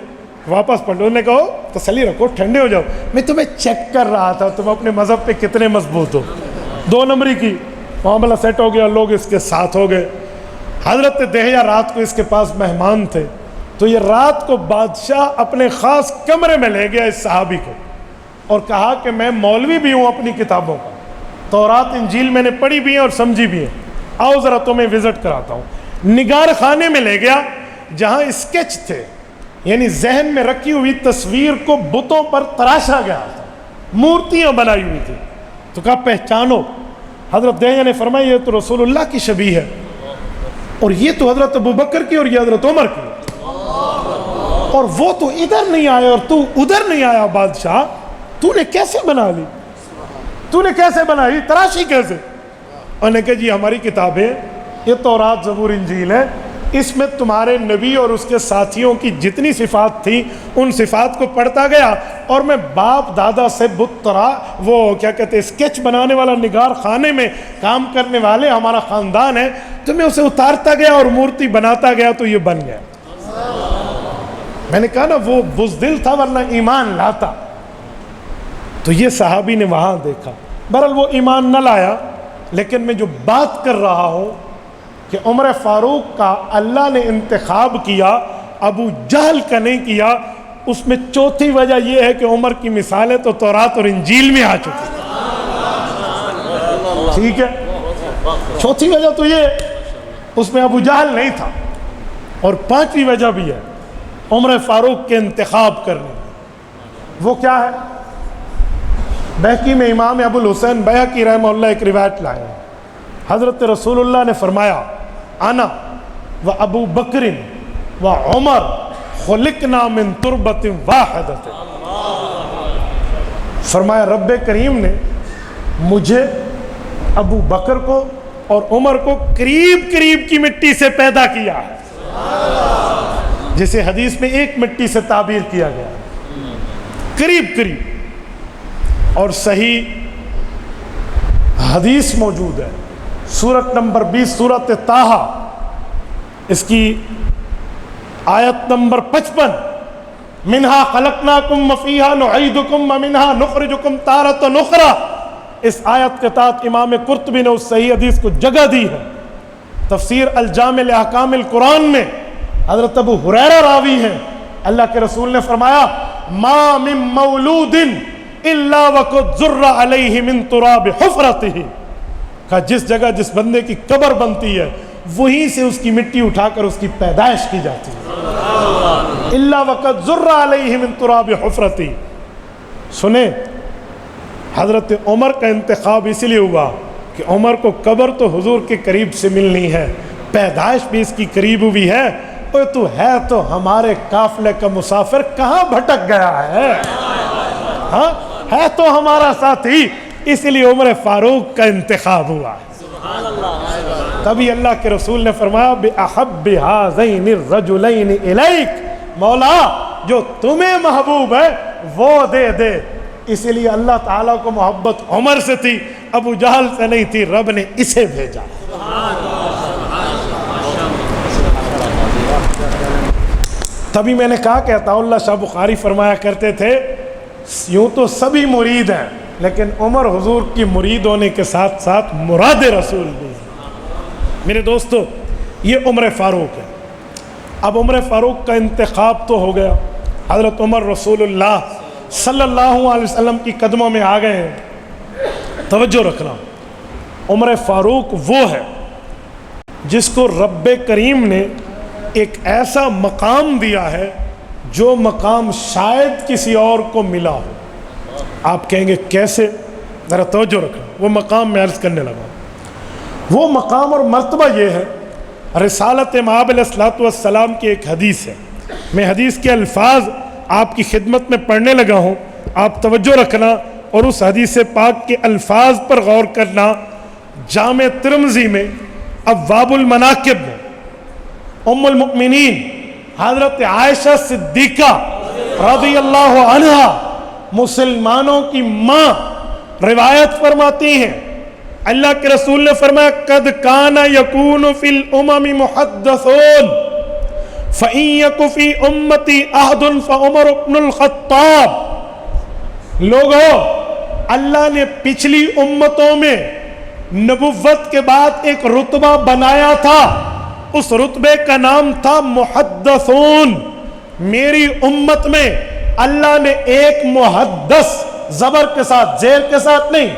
واپس پلٹو. انہوں نے کہا تسلی رکھو, ٹھنڈے ہو جاؤ, میں تمہیں چیک کر رہا تھا تم اپنے مذہب پہ کتنے مضبوط ہو. 2 نمبری کی معاملہ سیٹ ہو گیا, لوگ اس کے ساتھ ہو گئے. حضرت دہیہ رات کو اس کے پاس مہمان تھے, تو یہ رات کو بادشاہ اپنے خاص کمرے میں لے گیا اس صحابی کو اور کہا کہ میں مولوی بھی ہوں اپنی کتابوں کا, تورات انجیل میں نے پڑھی بھی ہیں اور سمجھی بھی ہیں, آؤ ذرا تمہیں وزٹ کراتا ہوں. نگار خانے میں لے گیا جہاں اسکیچ تھے, یعنی ذہن میں رکھی ہوئی تصویر کو بتوں پر تراشا گیا تھا, مورتیاں بنائی ہوئی تھی. تو کہا پہچانو. حضرت دہیہ نے فرمایا یہ تو رسول اللہ کی شبیہ ہے, اور یہ تو حضرت ابوبکر کی اور یہ حضرت عمر کی, اور وہ تو ادھر نہیں آیا اور تو ادھر نہیں آیا. بادشاہ تو نے کیسے بنا لی, تو نے کیسے بنائی, تراشی کیسے؟ انہوں نے کہا جی ہماری کتابیں یہ تورات زبور انجیل ہے, اس میں تمہارے نبی اور اس کے ساتھیوں کی جتنی صفات تھی ان صفات کو پڑھتا گیا, اور میں باپ دادا سے وہ کیا کہتے ہیں اسکیچ بنانے والا نگار خانے میں کام کرنے والے ہمارا خاندان ہے, تو میں اسے اتارتا گیا اور مورتی بناتا گیا تو یہ بن گیا. میں نے کہا نا وہ بزدل تھا ورنہ ایمان لاتا. تو یہ صحابی نے وہاں دیکھا. بہرحال وہ ایمان نہ لایا, لیکن میں جو بات کر رہا ہوں کہ عمر فاروق کا اللہ نے انتخاب کیا, ابو جہل کا نہیں کیا, اس میں چوتھی وجہ یہ ہے کہ عمر کی مثالیں تو تورات اور انجیل میں آ چکی. ٹھیک ہے, چوتھی وجہ تو یہ, اس میں ابو جہل نہیں تھا. اور 5ویں وجہ بھی ہے عمر فاروق کے انتخاب کرنے, وہ کیا ہے؟ بہقی میں امام ابو الحسین بیہقی رحمہ اللہ ایک روایت لائے ہیں. حضرت رسول اللہ نے فرمایا انا و ابو بکر و عمر خلقنا من تربت واحدۃ. فرمایا رب کریم نے مجھے, ابو بکر کو اور عمر کو قریب قریب کی مٹی سے پیدا کیا ہے, جسے حدیث میں ایک مٹی سے تعبیر کیا گیا, قریب قریب. اور صحیح حدیث موجود ہے, سورت نمبر 20 سورت طٰہٰ, اس کی آیت نمبر 55, منہا خلقناکم وفیہا نعیدکم ومنہا نخرجکم تارۃ اخری. اس آیت کے تحت امام قرطبی نے اس صحیح حدیث کو جگہ دی ہے. تفسیر الجامع لاحکام القرآن میں حضرت ابو ہریرہ راوی ہیں, اللہ کے رسول نے فرمایا ما من مولود الا وقد ذر علیہ من تراب حفرتہ. کہا جس جگہ جس بندے کی قبر بنتی ہے وہیں سے اس کی مٹی اٹھا کر اس کی پیدائش کی جاتی ہے. الا وقد ذر علیہ من تراب حفرتہ. سنیں, حضرت عمر کا انتخاب اس لیے ہوا کہ عمر کو قبر تو حضور کے قریب سے ملنی ہے, پیدائش بھی اس کی قریب ہوئی ہے. اور تو ہے تو ہمارے قافلے کا مسافر, کہاں بھٹک گیا ہے, ہاں ہے تو ہمارا ساتھی, اس لیے عمر فاروق کا انتخاب ہوا ہے۔ تبھی اللہ کے رسول نے فرمایا بِأَحَبِّ هَذَيْنِ الرَّجُلَيْنِ إِلَيْكَ، مولا جو تمہیں محبوب ہے وہ دے دے۔ اسی لیے اللہ تعالیٰ کو محبت عمر سے تھی، ابو جہل سے نہیں تھی، رب نے اسے بھیجا۔ تبھی میں نے کہا کہ عطا اللہ شاہ بخاری فرمایا کرتے تھے یوں تو سبھی مرید ہیں لیکن عمر حضور کی مرید ہونے کے ساتھ ساتھ مراد رسول بھی ہیں۔ میرے دوستو یہ عمر فاروق ہے۔ اب عمر فاروق کا انتخاب تو ہو گیا، حضرت عمر رسول اللہ صلی اللہ علیہ وسلم کی قدموں میں آ گئے ہیں۔ توجہ رکھنا، عمر فاروق وہ ہے جس کو رب کریم نے ایک ایسا مقام دیا ہے جو مقام شاید کسی اور کو ملا ہو۔ آپ کہیں گے کیسے؟ ذرا توجہ رکھنا، وہ مقام میں عرض کرنے لگا۔ وہ مقام اور مرتبہ یہ ہے، رسالت مآب علیہ الصلوۃ والسلام کی ایک حدیث ہے، میں حدیث کے الفاظ آپ کی خدمت میں پڑھنے لگا ہوں، آپ توجہ رکھنا اور اس حدیث پاک کے الفاظ پر غور کرنا۔ جامع ترمذی میں ابواب المناقب میں ام المؤمنین حضرت عائشہ صدیقہ رضی اللہ عنہا مسلمانوں کی ماں روایت فرماتی ہیں، اللہ کے رسول نے فرمایا قد کان یکون فی الامم محدثون فإن یک فی امتی احد فعمر بن الخطاب۔ لوگوں، اللہ نے پچھلی امتوں میں نبوت کے بعد ایک رتبہ بنایا تھا، اس رتبے کا نام تھا محدثون۔ میری امت میں اللہ نے ایک محدث، زبر کے ساتھ زیر کے ساتھ نہیں،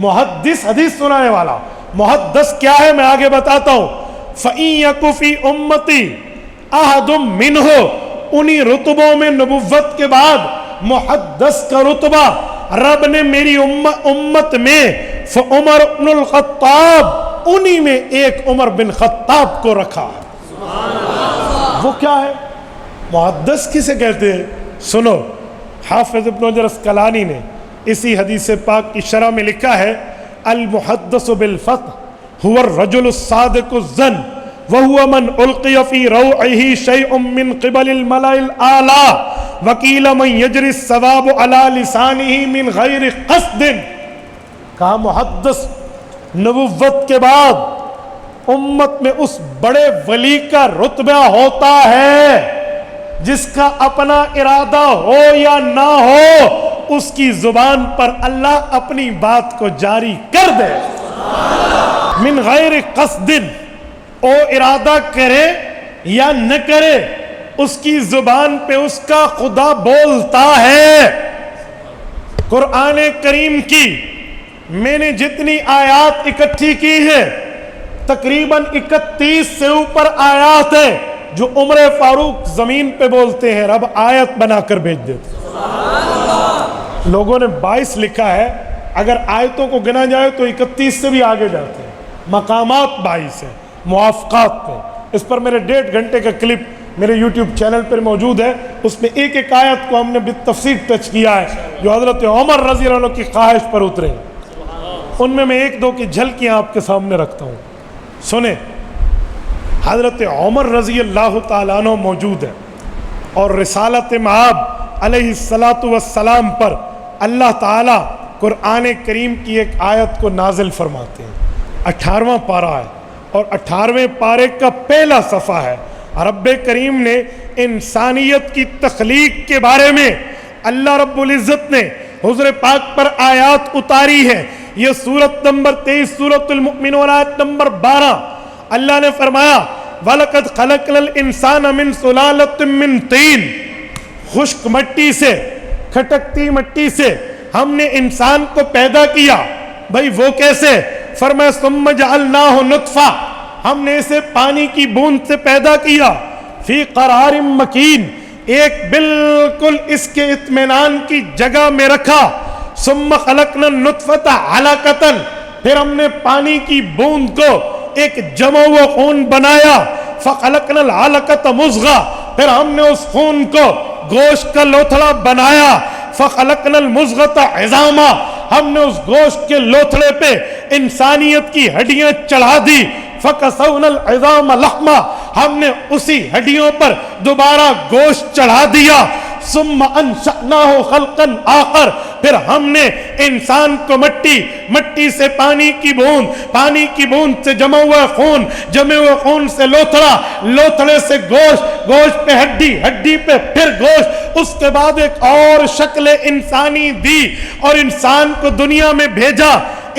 محدث حدیث سنانے والا، محدث کیا ہے میں آگے بتاتا ہوں۔ فَإِن يَكُ فِي أُمَّتِي أَحَدٌ مِّنْهُ، انہی رتبوں میں نبوت کے بعد محدث کا رتبہ رب نے میری امت میں فعمر بن الخطاب، انہی میں ایک عمر بن خطاب کو رکھا ہے۔ وہ کیا ہے؟ محدث کسے کہتے ہیں؟ سنو، حافظ ابن حجر اسقلانی نے اسی حدیث پاک کی شرح میں لکھا ہے المحدث بالفتح هو الرجل الصادق الظن وهو من القي في روعه شيء من قبل الملأ الاعلى وقيل من يجري الثواب على لسانه من غير قصد۔ کہا محدث نبوت کے بعد امت میں اس بڑے ولی کا رتبہ ہوتا ہے جس کا اپنا ارادہ ہو یا نہ ہو اس کی زبان پر اللہ اپنی بات کو جاری کر دے۔ من غیر قصد، او ارادہ کرے یا نہ کرے اس کی زبان پہ اس کا خدا بولتا ہے۔ قرآن کریم کی میں نے جتنی آیات اکٹھی کی ہے تقریباً 31 سے اوپر آیات ہیں جو عمر فاروق زمین پہ بولتے ہیں، رب آیت بنا کر بھیج دیتے۔ لوگوں نے 22 لکھا ہے، اگر آیتوں کو گنا جائے تو 31 سے بھی آگے جاتے ہیں، مقامات 22 ہیں موافقات میں۔ اس پر میرے 1.5 گھنٹے کا کلپ میرے یوٹیوب چینل پر موجود ہے، اس میں ایک ایک آیت کو ہم نے بالتفصیل ٹچ کیا ہے جو حضرت عمر رضی اللہ عنہ کی خواہش پر اترے ہیں۔ ان میں 1-2 کی جھلکیاں آپ کے سامنے رکھتا ہوں، سنیں۔ حضرت عمر رضی اللہ تعالیٰ عنہ موجود ہے اور رسالت مآب علیہ الصلاۃ والسلام پر اللہ تعالیٰ قرآن کریم کی ایک آیت کو نازل فرماتے ہیں۔ 18واں پارہ ہے اور 18ویں پارے کا پہلا صفحہ ہے۔ رب کریم نے انسانیت کی تخلیق کے بارے میں اللہ رب العزت نے حضور پاک پر آیات اتاری ہے۔ یہ سورت نمبر 23 سورۃ المؤمنون آیت نمبر 12، اللہ نے فرمایا وَلَقَدْ خَلَقْنَا الْإِنسَانَ مِنْ صُلَالَةٍ مِّن طِينٍ، خشک مٹی سے، کھٹکتی مٹی سے ہم نے انسان کو پیدا کیا۔ بھئی وہ کیسے؟ فرمایا ثُمَّ جَعَلْنَاهُ نُطْفَةً، ہم نے اسے پانی کی بوند سے پیدا کیا، فی قرار مکین، ایک بالکل اس کے اطمینان کی جگہ میں رکھا۔ ثُمَّ خَلَقْنَا النُّطْفَةَ عَلَقَةً، پھر ہم نے پانی کی بوند کو ایک جمع و خون بنایا۔ فَخَلَقْنَا الْعَلَقَةَ مُضْغَةً، پھر ہم نے اس خون کو گوشت کا لوتھڑا بنایا۔ فَخَلَقْنَا الْمُضْغَةَ عِظَامًا، ہم نے اس گوشت کے لوتھڑے پہ انسانیت کی ہڈیاں چڑھا دی، فَكَسَوْنَا الْعِظَامَ لَحْمًا، ہم نے اسی ہڈیوں پر دوبارہ گوشت چڑھا دیا، ثُمَّ أَنشَأْنَاهُ خَلْقًا آخر، پھر ہم نے انسان کو مٹی سے پانی کی بوند سے جمع ہوا خون سے لوتھڑے سے گوشت پہ ہڈی پہ پھر گوشت، اس کے بعد ایک اور شکل انسانی دی اور انسان کو دنیا میں بھیجا۔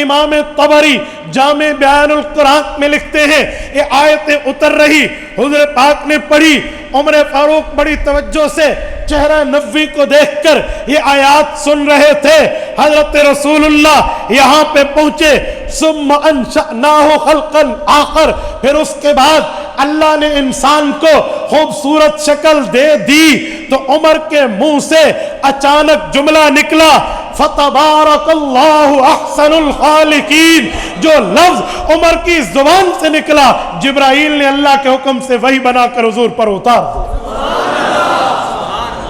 امام طبری جامع بیان القرآن میں لکھتے ہیں یہ آیتیں اتر رہی، حضور پاک نے پڑھی، عمر فاروق بڑی توجہ سے چہرہ نبوی کو دیکھ کر یہ آیات سن رہے تھے۔ حضرت رسول اللہ یہاں پہ پہنچے، ثم انشأناہ خلقا آخر، پھر اس کے بعد اللہ نے انسان کو خوبصورت شکل دے دی تو عمر کے منہ سے اچانک جملہ نکلا، فَتَبَارَكَ اللَّهُ أَحْسَنُ الْخَالِقِينَ، جو لفظ عمر کی زبان سے نکلا جبرائیل نے اللہ کے حکم سے وحی بنا کر حضور پر اتار دیا۔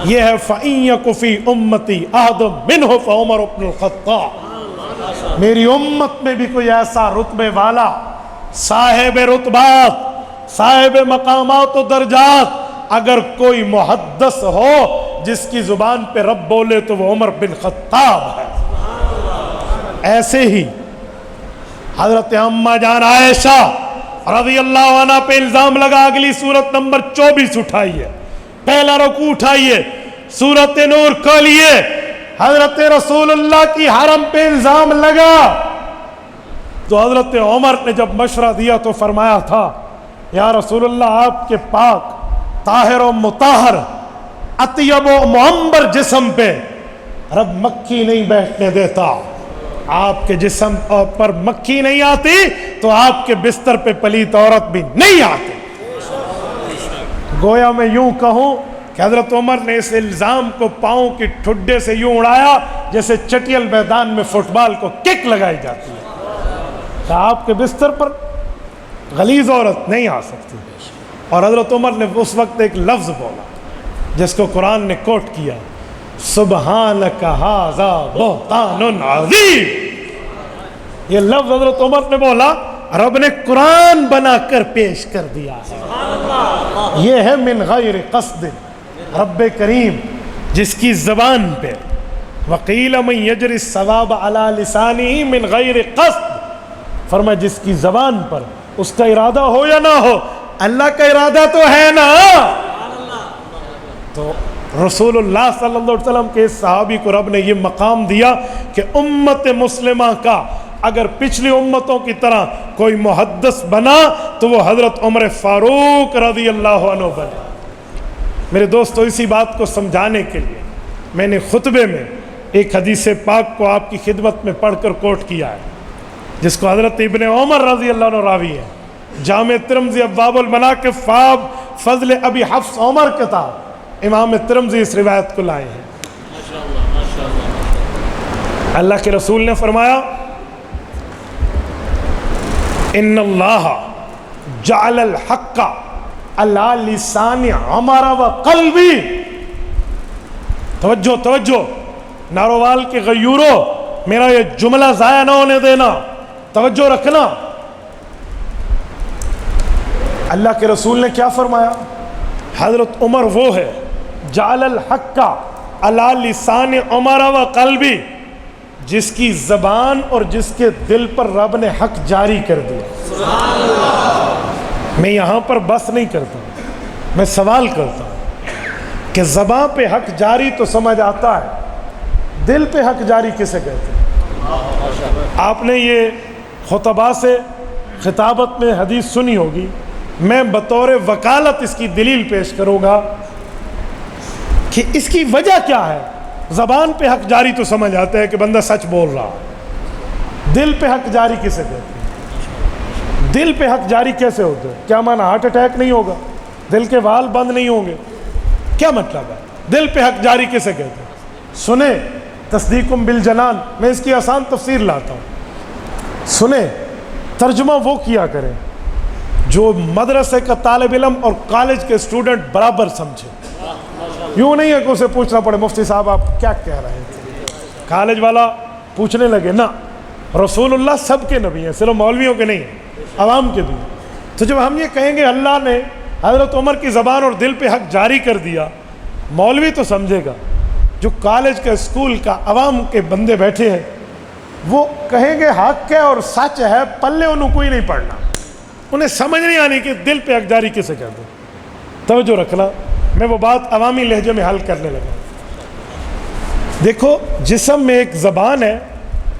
یہ ہے فَإِن يَكُ فِي أُمَّتِي أَحَدٌ مِّنْهُ فَعُمَرُ بْنُ الْخَطَّابِ، میری امت میں بھی کوئی ایسا رتبے والا، صاحب رتبات، صاحب مقامات و درجات اگر کوئی محدث ہو جس کی زبان پہ رب بولے تو وہ عمر بن خطاب ہے۔ ایسے ہی حضرت اماں جان عائشہ رضی اللہ عنہ پہ الزام لگا، اگلی سورت نمبر 24 اٹھائیے، پہلا رکوع اٹھائیے، سورت نور کھولیے، حضرت رسول اللہ کی حرم پہ الزام لگا تو حضرت عمر نے جب مشورہ دیا تو فرمایا تھا یا رسول اللہ آپ کے پاک طاہر و مطہر اطیب و معمر جسم پہ رب مکھی نہیں بیٹھنے دیتا، آپ کے جسم پر مکھی نہیں آتی تو آپ کے بستر پہ پلیت عورت بھی نہیں آتی۔ گویا میں یوں کہوں کہ حضرت عمر نے اس الزام کو پاؤں کی ٹھڈے سے یوں اڑایا جیسے چٹیل میدان میں فٹ بال کو کک لگائی جاتی ہے کہ آپ کے بستر پر غلیظ عورت نہیں آ سکتی۔ اور حضرت عمر نے اس وقت ایک لفظ بولا جس کو قرآن نے کوٹ کیا، سبحانک ھذا بہتان عظیم، یہ لفظ حضرت عمر نے بولا، رب نے قرآن بنا کر پیش کر دیا ہے، یہ ہے من غیر قصد، رب کریم جس کی زبان پہ وقیل من یجری الثواب علی لسانہ من غیر قصد، فرمایا جس کی زبان پر اس کا ارادہ ہو یا نہ ہو، اللہ کا ارادہ تو ہے نا۔ تو رسول اللہ صلی اللہ علیہ وسلم کے اس صحابی کو رب نے یہ مقام دیا کہ امت مسلمہ کا اگر پچھلی امتوں کی طرح کوئی محدث بنا تو وہ حضرت عمر فاروق رضی اللہ عنہ بنا۔ میرے دوستو اسی بات کو سمجھانے کے لیے میں نے خطبے میں ایک حدیث پاک کو آپ کی خدمت میں پڑھ کر کوٹ کیا ہے جس کو حضرت ابن عمر رضی اللہ عنہ راوی ہے، جامع ترمذی ابواب المناقب باب فضل ابی حفص عمر کتاب، امام ترمذی اس روایت کو لائے ہیں۔ اللہ کے رسول نے فرمایا ان اللہ جعل الحق علی لسان عمر و قلبی، توجہ نارووال کے غیورو، میرا یہ جملہ ضائع نہ ہونے دینا، توجہ رکھنا۔ اللہ کے رسول نے کیا فرمایا؟ حضرت عمر وہ ہے جعل الحق علی لسان عمر و قلبی، جس کی زبان اور جس کے دل پر رب نے حق جاری کر دیا۔ میں یہاں پر بس نہیں کرتا، میں سوال کرتا ہوں کہ زبان پہ حق جاری تو سمجھ آتا ہے، دل پہ حق جاری کسے کہتے ہیں؟ آپ نے یہ خطبہ سے خطابت میں حدیث سنی ہوگی، میں بطور وکالت اس کی دلیل پیش کروں گا کہ اس کی وجہ کیا ہے۔ زبان پہ حق جاری تو سمجھ آتا ہے کہ بندہ سچ بول رہا، دل پہ حق جاری کسے کہتے ہیں؟ دل پہ حق جاری کیسے ہوتا ہے؟ کیا معنی ہارٹ اٹیک نہیں ہوگا؟ دل کے وال بند نہیں ہوں گے؟ کیا مطلب ہے؟ دل پہ حق جاری کسے کہتے ہیں؟ سنیں تصدیقم بالجنان، میں اس کی آسان تفسیر لاتا ہوں، سنیں ترجمہ وہ کیا کریں جو مدرسے کا طالب علم اور کالج کے اسٹوڈنٹ برابر سمجھے۔ یوں نہیں ہے کہ اسے پوچھنا پڑے مفتی صاحب آپ کیا کہہ رہے تھے، کالج والا پوچھنے لگے نا رسول اللہ سب کے نبی ہیں، صرف مولویوں کے نہیں ہیں، عوام کے بھی۔ تو جب ہم یہ کہیں گے اللہ نے حضرت عمر کی زبان اور دل پہ حق جاری کر دیا، مولوی تو سمجھے گا، جو کالج کا اسکول کا عوام کے بندے بیٹھے ہیں وہ کہیں گے حق ہے اور سچ ہے، پلے انہوں کوئی نہیں پڑھنا، انہیں سمجھ نہیں آنی کہ دل پہ حق جاری کسے کہتے ہیں۔ توجہ رکھنا، میں وہ بات عوامی لہجے میں حل کرنے لگا۔ دیکھو جسم میں ایک زبان ہے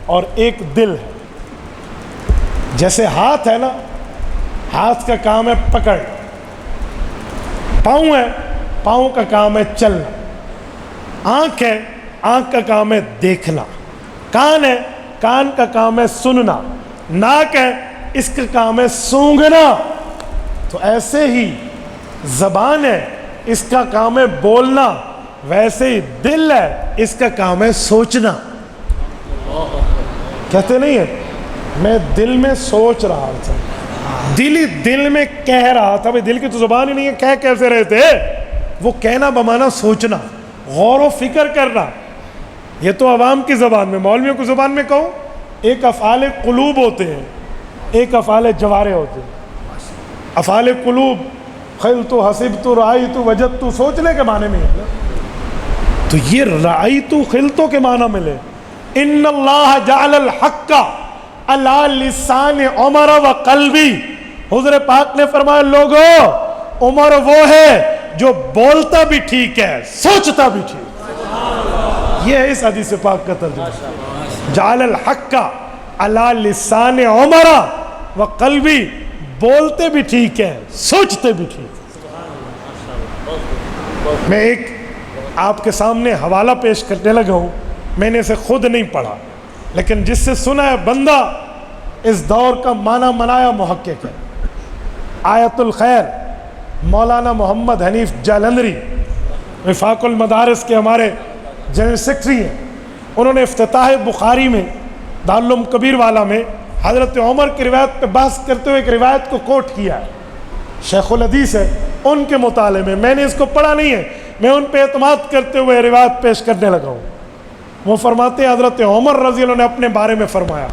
اور ایک دل ہے۔ جیسے ہاتھ ہے نا، ہاتھ کا کام ہے پکڑ، پاؤں ہے، پاؤں کا کام ہے چلنا، آنکھ ہے، آنکھ کا کام ہے دیکھنا، کان ہے، کان کا کام ہے سننا، ناک ہے، اس کا کام ہے سونگھنا۔ تو ایسے ہی زبان ہے، اس کا کام ہے بولنا، ویسے ہی دل ہے، اس کا کام ہے سوچنا۔ کہتے نہیں ہے میں دل میں سوچ رہا تھا، دل ہی دل میں کہہ رہا تھا۔ بھائی دل کی تو زبان ہی نہیں ہے، کہہ کیسے رہے تھے؟ وہ کہنا بمانا سوچنا، غور و فکر کرنا۔ یہ تو عوام کی زبان میں، مولویوں کی زبان میں کہوں، ایک افعال قلوب ہوتے ہیں، ایک افعال جوارح ہوتے ہیں۔ افعال قلوب خلت حسبت رأیت وجدت، سوچنے کے معنی میں ہے، تو یہ رأیت خلتوں کے معنی میں لے۔ ان اللہ جعل الحق علی لسان عمر و قلبی، حضور پاک نے فرمایا لوگو عمر وہ ہے جو بولتا بھی ٹھیک ہے، سوچتا بھی ٹھیک۔ یہ ہے اس حدیث پاک کا ترجمہ، جعل الحق علی لسان عمر و قلبی، بولتے بھی ٹھیک ہے، سوچتے بھی ٹھیک۔ میں ایک آپ کے سامنے حوالہ پیش کرنے لگا ہوں، میں نے اسے خود نہیں پڑھا لیکن جس سے سنا ہے بندہ اس دور کا مانا منایا محقق ہے۔ آیت الخیر مولانا محمد حنیف جالندری، وفاق المدارس کے ہمارے جنرل سیکرٹری ہیں، انہوں نے افتتاح بخاری میں دارالعلوم کبیر والا میں حضرت عمر کی روایت پہ بحث کرتے ہوئے ایک روایت کو کوٹ کیا ہے، شیخ الحدیث ہے، ان کے مطالعے میں نے اس کو پڑھا نہیں ہے، میں ان پہ اعتماد کرتے ہوئے روایت پیش کرنے لگا ہوں۔ وہ فرماتے ہیں حضرت عمر رضی اللہ عنہ نے اپنے بارے میں فرمایا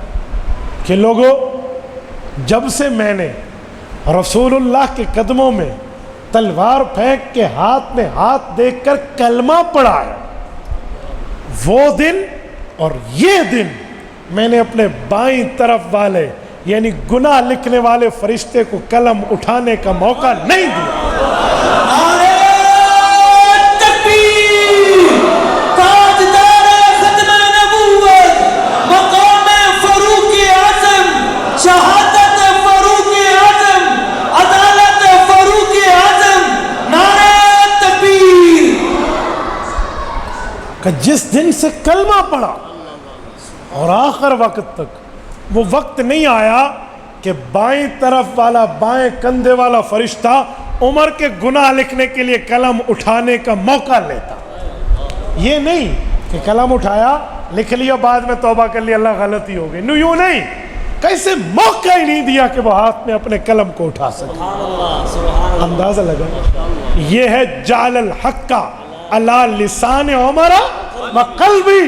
کہ لوگوں جب سے میں نے رسول اللہ کے قدموں میں تلوار پھینک کے ہاتھ میں ہاتھ دیکھ کر کلمہ پڑھا ہے، وہ دن اور یہ دن میں نے اپنے بائیں طرف والے یعنی گناہ لکھنے والے فرشتے کو قلم اٹھانے کا موقع نہیں دیا۔ کہ جس دن سے کلمہ پڑھا اور آخر وقت تک وہ وقت نہیں آیا کہ بائیں طرف والا بائیں کندھے والا فرشتہ عمر کے گناہ لکھنے کے لیے قلم اٹھانے کا موقع لیتا۔ یہ نہیں کہ قلم اٹھایا لکھ لیا بعد میں توبہ کر لیا اللہ غلطی ہو گئی، نو یوں نہیں، کیسے موقع ہی نہیں دیا کہ وہ ہاتھ میں اپنے قلم کو اٹھا سکے۔ اندازہ لگا، یہ ہے جعل الحق علی لسان عمر و قلبی،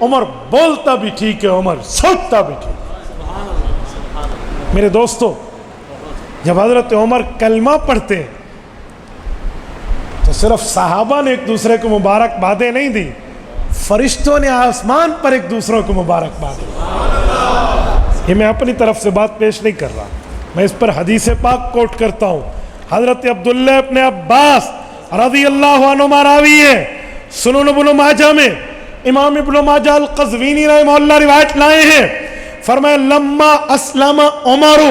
عمر بولتا بھی ٹھیک ہے، عمر سوچتا بھی ٹھیک ہے۔ میرے دوستو جب حضرت عمر کلمہ پڑھتے ہیں تو صرف صحابہ نے ایک دوسرے کو مبارک بادیں نہیں دی، فرشتوں نے آسمان پر ایک دوسروں کو مبارک باد دی۔ یہ میں اپنی طرف سے بات پیش نہیں کر رہا، میں اس پر حدیث پاک کوٹ کرتا ہوں۔ حضرت عبداللہ ابن عباس رضی اللہ عنہما راوی ہے، سنن ابن ماجہ میں امام ابن ماجہ القزوینی رحمہ اللہ روایت لائے ہیں، فرمایا لما اسلم عمر،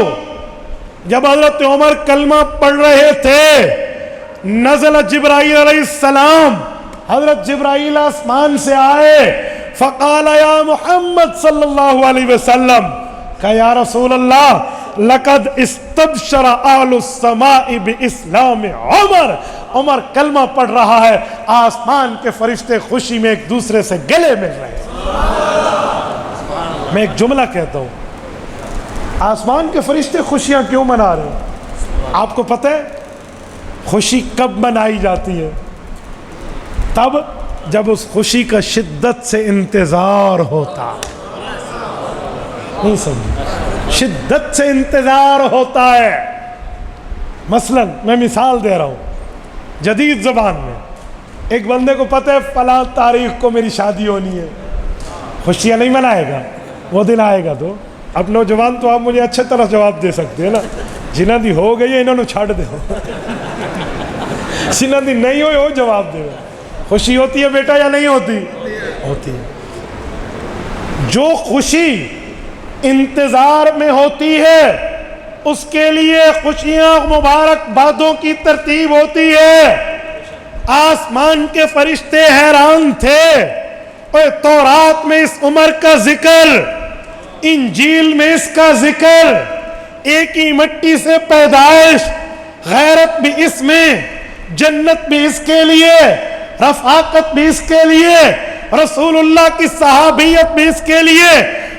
جب حضرت عمر کلمہ پڑھ رہے تھے، نزل جبرائیل علیہ السلام، حضرت جبرائیل آسمان سے آئے، فقال یا محمد صلی اللہ علیہ وسلم، کہ یا رسول اللہ لقد استبشر اہل السماء باسلام عمر، عمر کلمہ پڑھ رہا ہے، آسمان کے فرشتے خوشی میں ایک دوسرے سے گلے مل رہے ہیں۔ میں ایک جملہ کہتا ہوں، آسمان کے فرشتے خوشیاں کیوں منا رہے ہیں؟ آپ کو پتہ ہے خوشی کب منائی جاتی ہے؟ تب جب اس خوشی کا شدت سے انتظار ہوتا۔ نہیں سمجھے؟ شدت سے انتظار ہوتا ہے. مثلا میں مثال دے رہا ہوں جدید زبان میں. ایک بندے کو پتہ ہے فلاں تاریخ کو میری شادی ہونی ہے، خوشیاں نہیں منائے گا، وہ دن آئے گا. تو اب نوجوان تو آپ مجھے اچھے طرح جواب دے سکتے ہیں نا، جنہ دی ہو گئی ہے انہوں نے چھاڑ دے، جنہ دی نہیں ہوئی وہ جواب دے. خوشی ہوتی ہے بیٹا یا نہیں ہوتی؟ ہوتی ہے. جو خوشی انتظار میں ہوتی ہے اس کے لیے خوشیاں مبارک بادوں کی ترتیب ہوتی ہے. آسمان کے فرشتے حیران تھے، تورات میں اس عمر کا ذکر، انجیل میں اس کا ذکر، ایک ہی مٹی سے پیدائش، غیرت بھی اس میں، جنت بھی اس کے لیے، رفاقت بھی اس کے لیے، رسول اللہ کی صحابیت بھی اس کے لیے،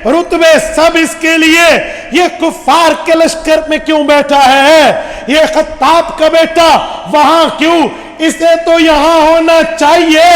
رتبے سب اس کے لیے. یہ کفار کے لشکر میں کیوں بیٹھا ہے؟ یہ خطاب کا بیٹا وہاں کیوں؟ اسے تو یہاں ہونا چاہیے.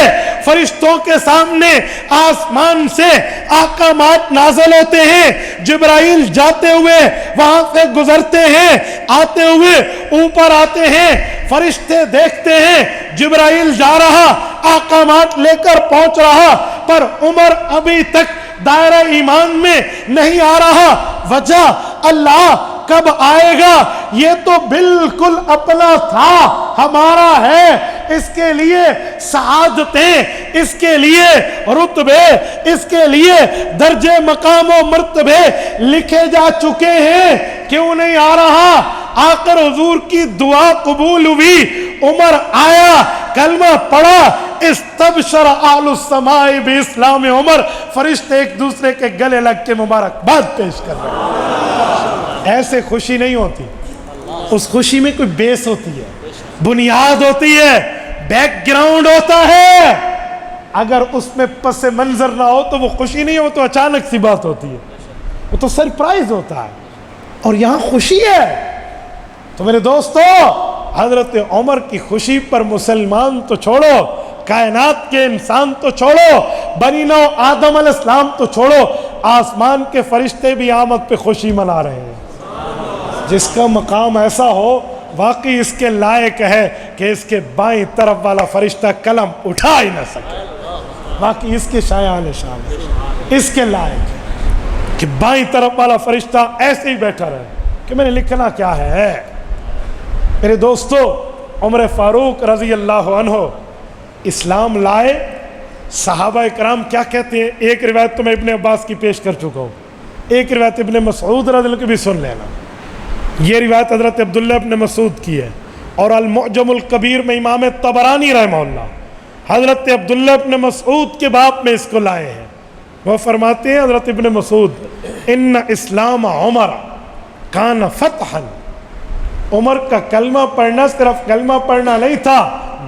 فرشتوں کے سامنے آسمان سے احکامات نازل ہوتے ہیں، جبرائیل جاتے ہوئے وہاں سے گزرتے ہیں، آتے ہوئے اوپر آتے ہیں، فرشتے دیکھتے ہیں جبرائیل جا رہا، احکامات لے کر پہنچ رہا، پر عمر ابھی تک دائرہ ایمان میں نہیں آ رہا. وجہ اللہ کب آئے گا؟ یہ تو بالکل اپنا تھا، ہمارا ہے. اس کے لیے سعادتیں، اس کے لیے رتبے، اس کے لیے درجے مقام و مرتبے لکھے جا چکے ہیں. کیوں نہیں آ رہا؟ آخر حضور کی دعا قبول ہوئی، عمر آیا، کلمہ پڑھا، استبشر اہل السماء باسلام عمر. فرشتے ایک دوسرے کے گلے لگ کے مبارکباد پیش کر رہے ہیں. ایسے خوشی نہیں ہوتی، اس خوشی میں کوئی بیس ہوتی ہے، بنیاد ہوتی ہے، بیک گراؤنڈ ہوتا ہے. اگر اس میں پس منظر نہ ہو تو وہ خوشی نہیں ہو، تو اچانک سی بات ہوتی ہے، وہ تو سرپرائز ہوتا ہے. اور یہاں خوشی ہے. تو میرے دوستو، حضرت عمر کی خوشی پر مسلمان تو چھوڑو، کائنات کے انسان تو چھوڑو، بنی نو آدم علیہ السلام تو چھوڑو، آسمان کے فرشتے بھی آمد پہ خوشی منا رہے ہیں. جس کا مقام ایسا ہو واقعی اس کے لائق ہے کہ اس کے بائیں طرف والا فرشتہ قلم اٹھا ہی نہ سکے. باقی اس کے شایان شان ہے، اس کے لائق ہے کہ بائیں طرف والا فرشتہ ایسے ہی بیٹھا رہے کہ میں نے لکھنا کیا ہے. میرے دوستو، عمر فاروق رضی اللہ عنہ اسلام لائے. صحابہ کرام کیا کہتے ہیں؟ ایک روایت تو میں ابن عباس کی پیش کر چکا ہوں، ایک روایت ابن مسعود رضی اللہ عنہ کی بھی سن لینا. یہ روایت حضرت عبداللہ ابن مسعود کی ہے، اور المعجم الکبیر میں امام طبرانی رحمہ اللہ حضرت عبداللہ ابن مسعود کے باب میں اس کو لائے ہیں. وہ فرماتے ہیں حضرت ابن مسعود، ان اسلام عمر کان فتحا. عمر کا کلمہ پڑھنا صرف کلمہ پڑھنا نہیں تھا،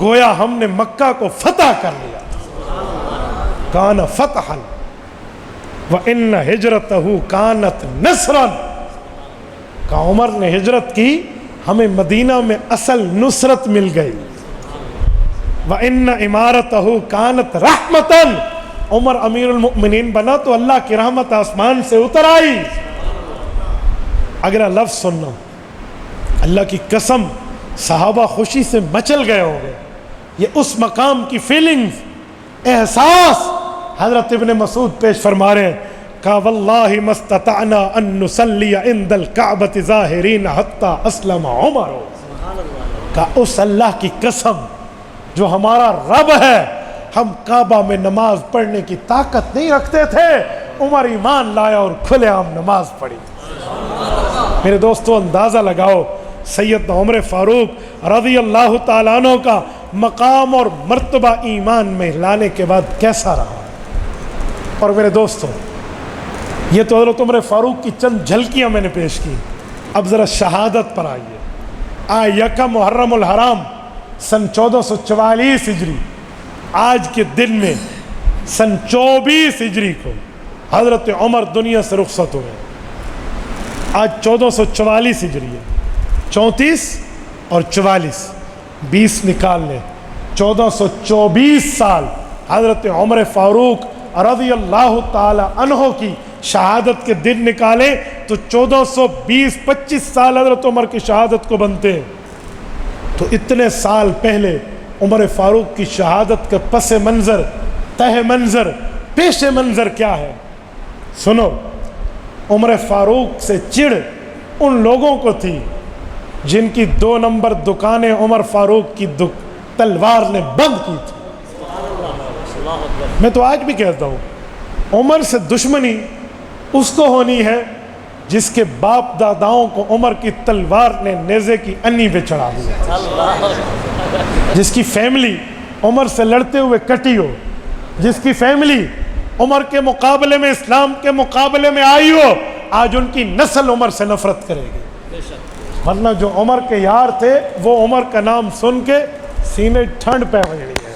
گویا ہم نے مکہ کو فتح کر لیا. کان فتحا وان ہجرتہ کانت نصرا. کہ عمر نے ہجرت کی، ہمیں مدینہ میں اصل نصرت مل گئی. وَإِنَّ إِمَارَتَهُ كَانَتْ رَحْمَةً. عمر امیر المؤمنین بنا تو اللہ کی رحمت آسمان سے اتر آئی. اگر لفظ سننا، اللہ کی قسم صحابہ خوشی سے مچل گئے ہوں گے. یہ اس مقام کی فیلنگز، احساس حضرت ابن مسعود پیش فرما رہے ہیں کہ واللہ ما استطعنا ان نصلی عند الکعبۃ ظاہرین حتی اسلم عمر. کہ اس اللہ کی قسم جو ہمارا رب ہے، ہم کعبہ میں نماز پڑھنے کی طاقت نہیں رکھتے تھے، عمر ایمان لایا اور کھلے عام نماز پڑھی. میرے دوستو اندازہ لگاؤ سیدنا عمر فاروق رضی اللہ تعالیٰ عنہ کا مقام اور مرتبہ ایمان میں لانے کے بعد کیسا رہا. اور میرے دوستو، یہ تو حضرت عمر فاروق کی چند جھلکیاں میں نے پیش کی. اب ذرا شہادت پر آئیے. یکم محرم الحرام سن 1444 ہجری، آج کے دن میں سن 24 ہجری کو حضرت عمر دنیا سے رخصت ہوئے. آج 1444 ہجری ہے، 34 اور 44 20 نکال لیں، 1424 سال حضرت عمر فاروق رضی اللہ تعالی عنہ کی شہادت کے دن نکالیں تو 1420-25 سال حضرت عمر کی شہادت کو بنتے ہیں. تو اتنے سال پہلے عمر فاروق کی شہادت کا پس منظر، تہ منظر، پیش منظر کیا ہے؟ سنو. عمر فاروق سے چڑ ان لوگوں کو تھی جن کی 2 نمبر دکانیں عمر فاروق کی تلوار نے بند کی تھی. میں تو آج بھی کہتا ہوں عمر سے دشمنی اس کو ہونی ہے جس کے باپ داداؤں کو عمر کی تلوار نے نیزے کی انی پہ چڑھا دیا، جس کی فیملی عمر سے لڑتے ہوئے کٹی ہو، جس کی فیملی عمر کے مقابلے میں، اسلام کے مقابلے میں آئی ہو، آج ان کی نسل عمر سے نفرت کرے گی. ورنہ جو عمر کے یار تھے وہ عمر کا نام سن کے سینے ٹھنڈ پہ ہو جانی ہے،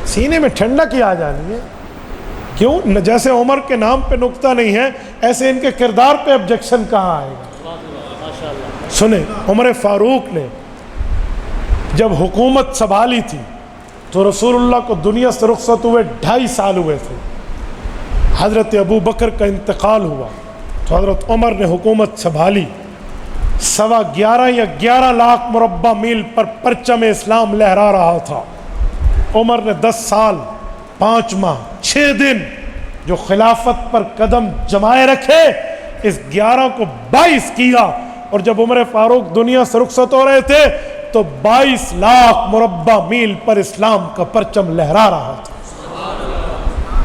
سینے میں ٹھنڈا کی آ جانی ہے. کیوں؟ جیسے عمر کے نام پہ نقطہ نہیں ہے، ایسے ان کے کردار پہ objection کہاں آئے گا؟ سنیں، عمر فاروق نے جب حکومت سنبھالی تھی تو رسول اللہ کو دنیا سے رخصت ہوئے 2.5 سال ہوئے تھے. حضرت ابو بکر کا انتقال ہوا تو حضرت عمر نے حکومت سنبھالی. 11.25 یا 11 لاکھ مربع میل پر پرچم اسلام لہرا رہا تھا. عمر نے 10 سال 5 ماہ 6 دن جو خلافت پر قدم جمائے رکھے، اس 11 کو 22 کیا. اور جب عمر فاروق دنیا سے رخصت ہو رہے تھے تو 22 لاکھ مربع میل پر اسلام کا پرچم لہرا رہا تھا.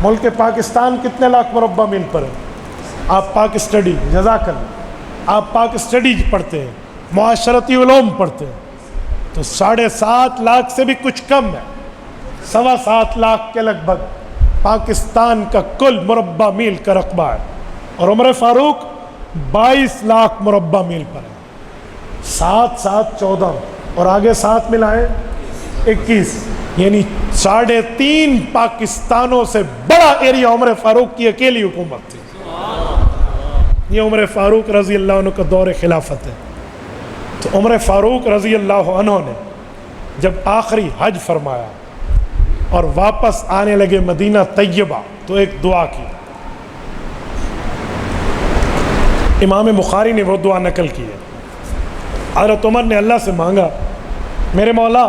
ملک پاکستان کتنے لاکھ مربع میل پر ہے؟ آپ پاک اسٹڈی، جزاک اللہ، آپ پاک اسٹڈی پڑھتے ہیں، معاشرتی علوم پڑھتے ہیں تو 7.5 لاکھ سے بھی کچھ کم ہے، 7.25 لاکھ کے لگ بھگ پاکستان کا کل مربع میل کا رقبہ ہے. اور عمر فاروق 22 لاکھ مربع میل پر ہے. 7 7 14 اور آگے 7 ملائیں 21، یعنی 3.5 پاکستانوں سے بڑا ایریا عمر فاروق کی اکیلی حکومت تھی. یہ عمر فاروق رضی اللہ عنہ کا دور خلافت ہے. تو عمر فاروق رضی اللہ عنہ نے جب آخری حج فرمایا اور واپس آنے لگے مدینہ طیبہ تو ایک دعا کی. امام بخاری نے وہ دعا نقل کی ہے. حضرت عمر نے اللہ سے مانگا، میرے مولا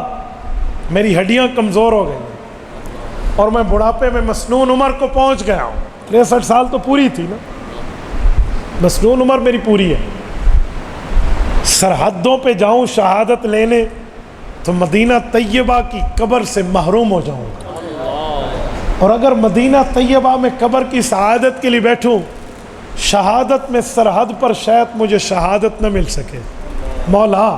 میری ہڈیاں کمزور ہو گئی اور میں بڑھاپے میں مسنون عمر کو پہنچ گیا ہوں. 63 سال تو پوری تھی نا، مسنون عمر میری پوری ہے. سرحدوں پہ جاؤں شہادت لینے تو مدینہ طیبہ کی قبر سے محروم ہو جاؤں گا. اور اگر مدینہ طیبہ میں قبر کی سعادت کے لیے بیٹھوں، شہادت میں سرحد پر شاید مجھے شہادت نہ مل سکے. مولا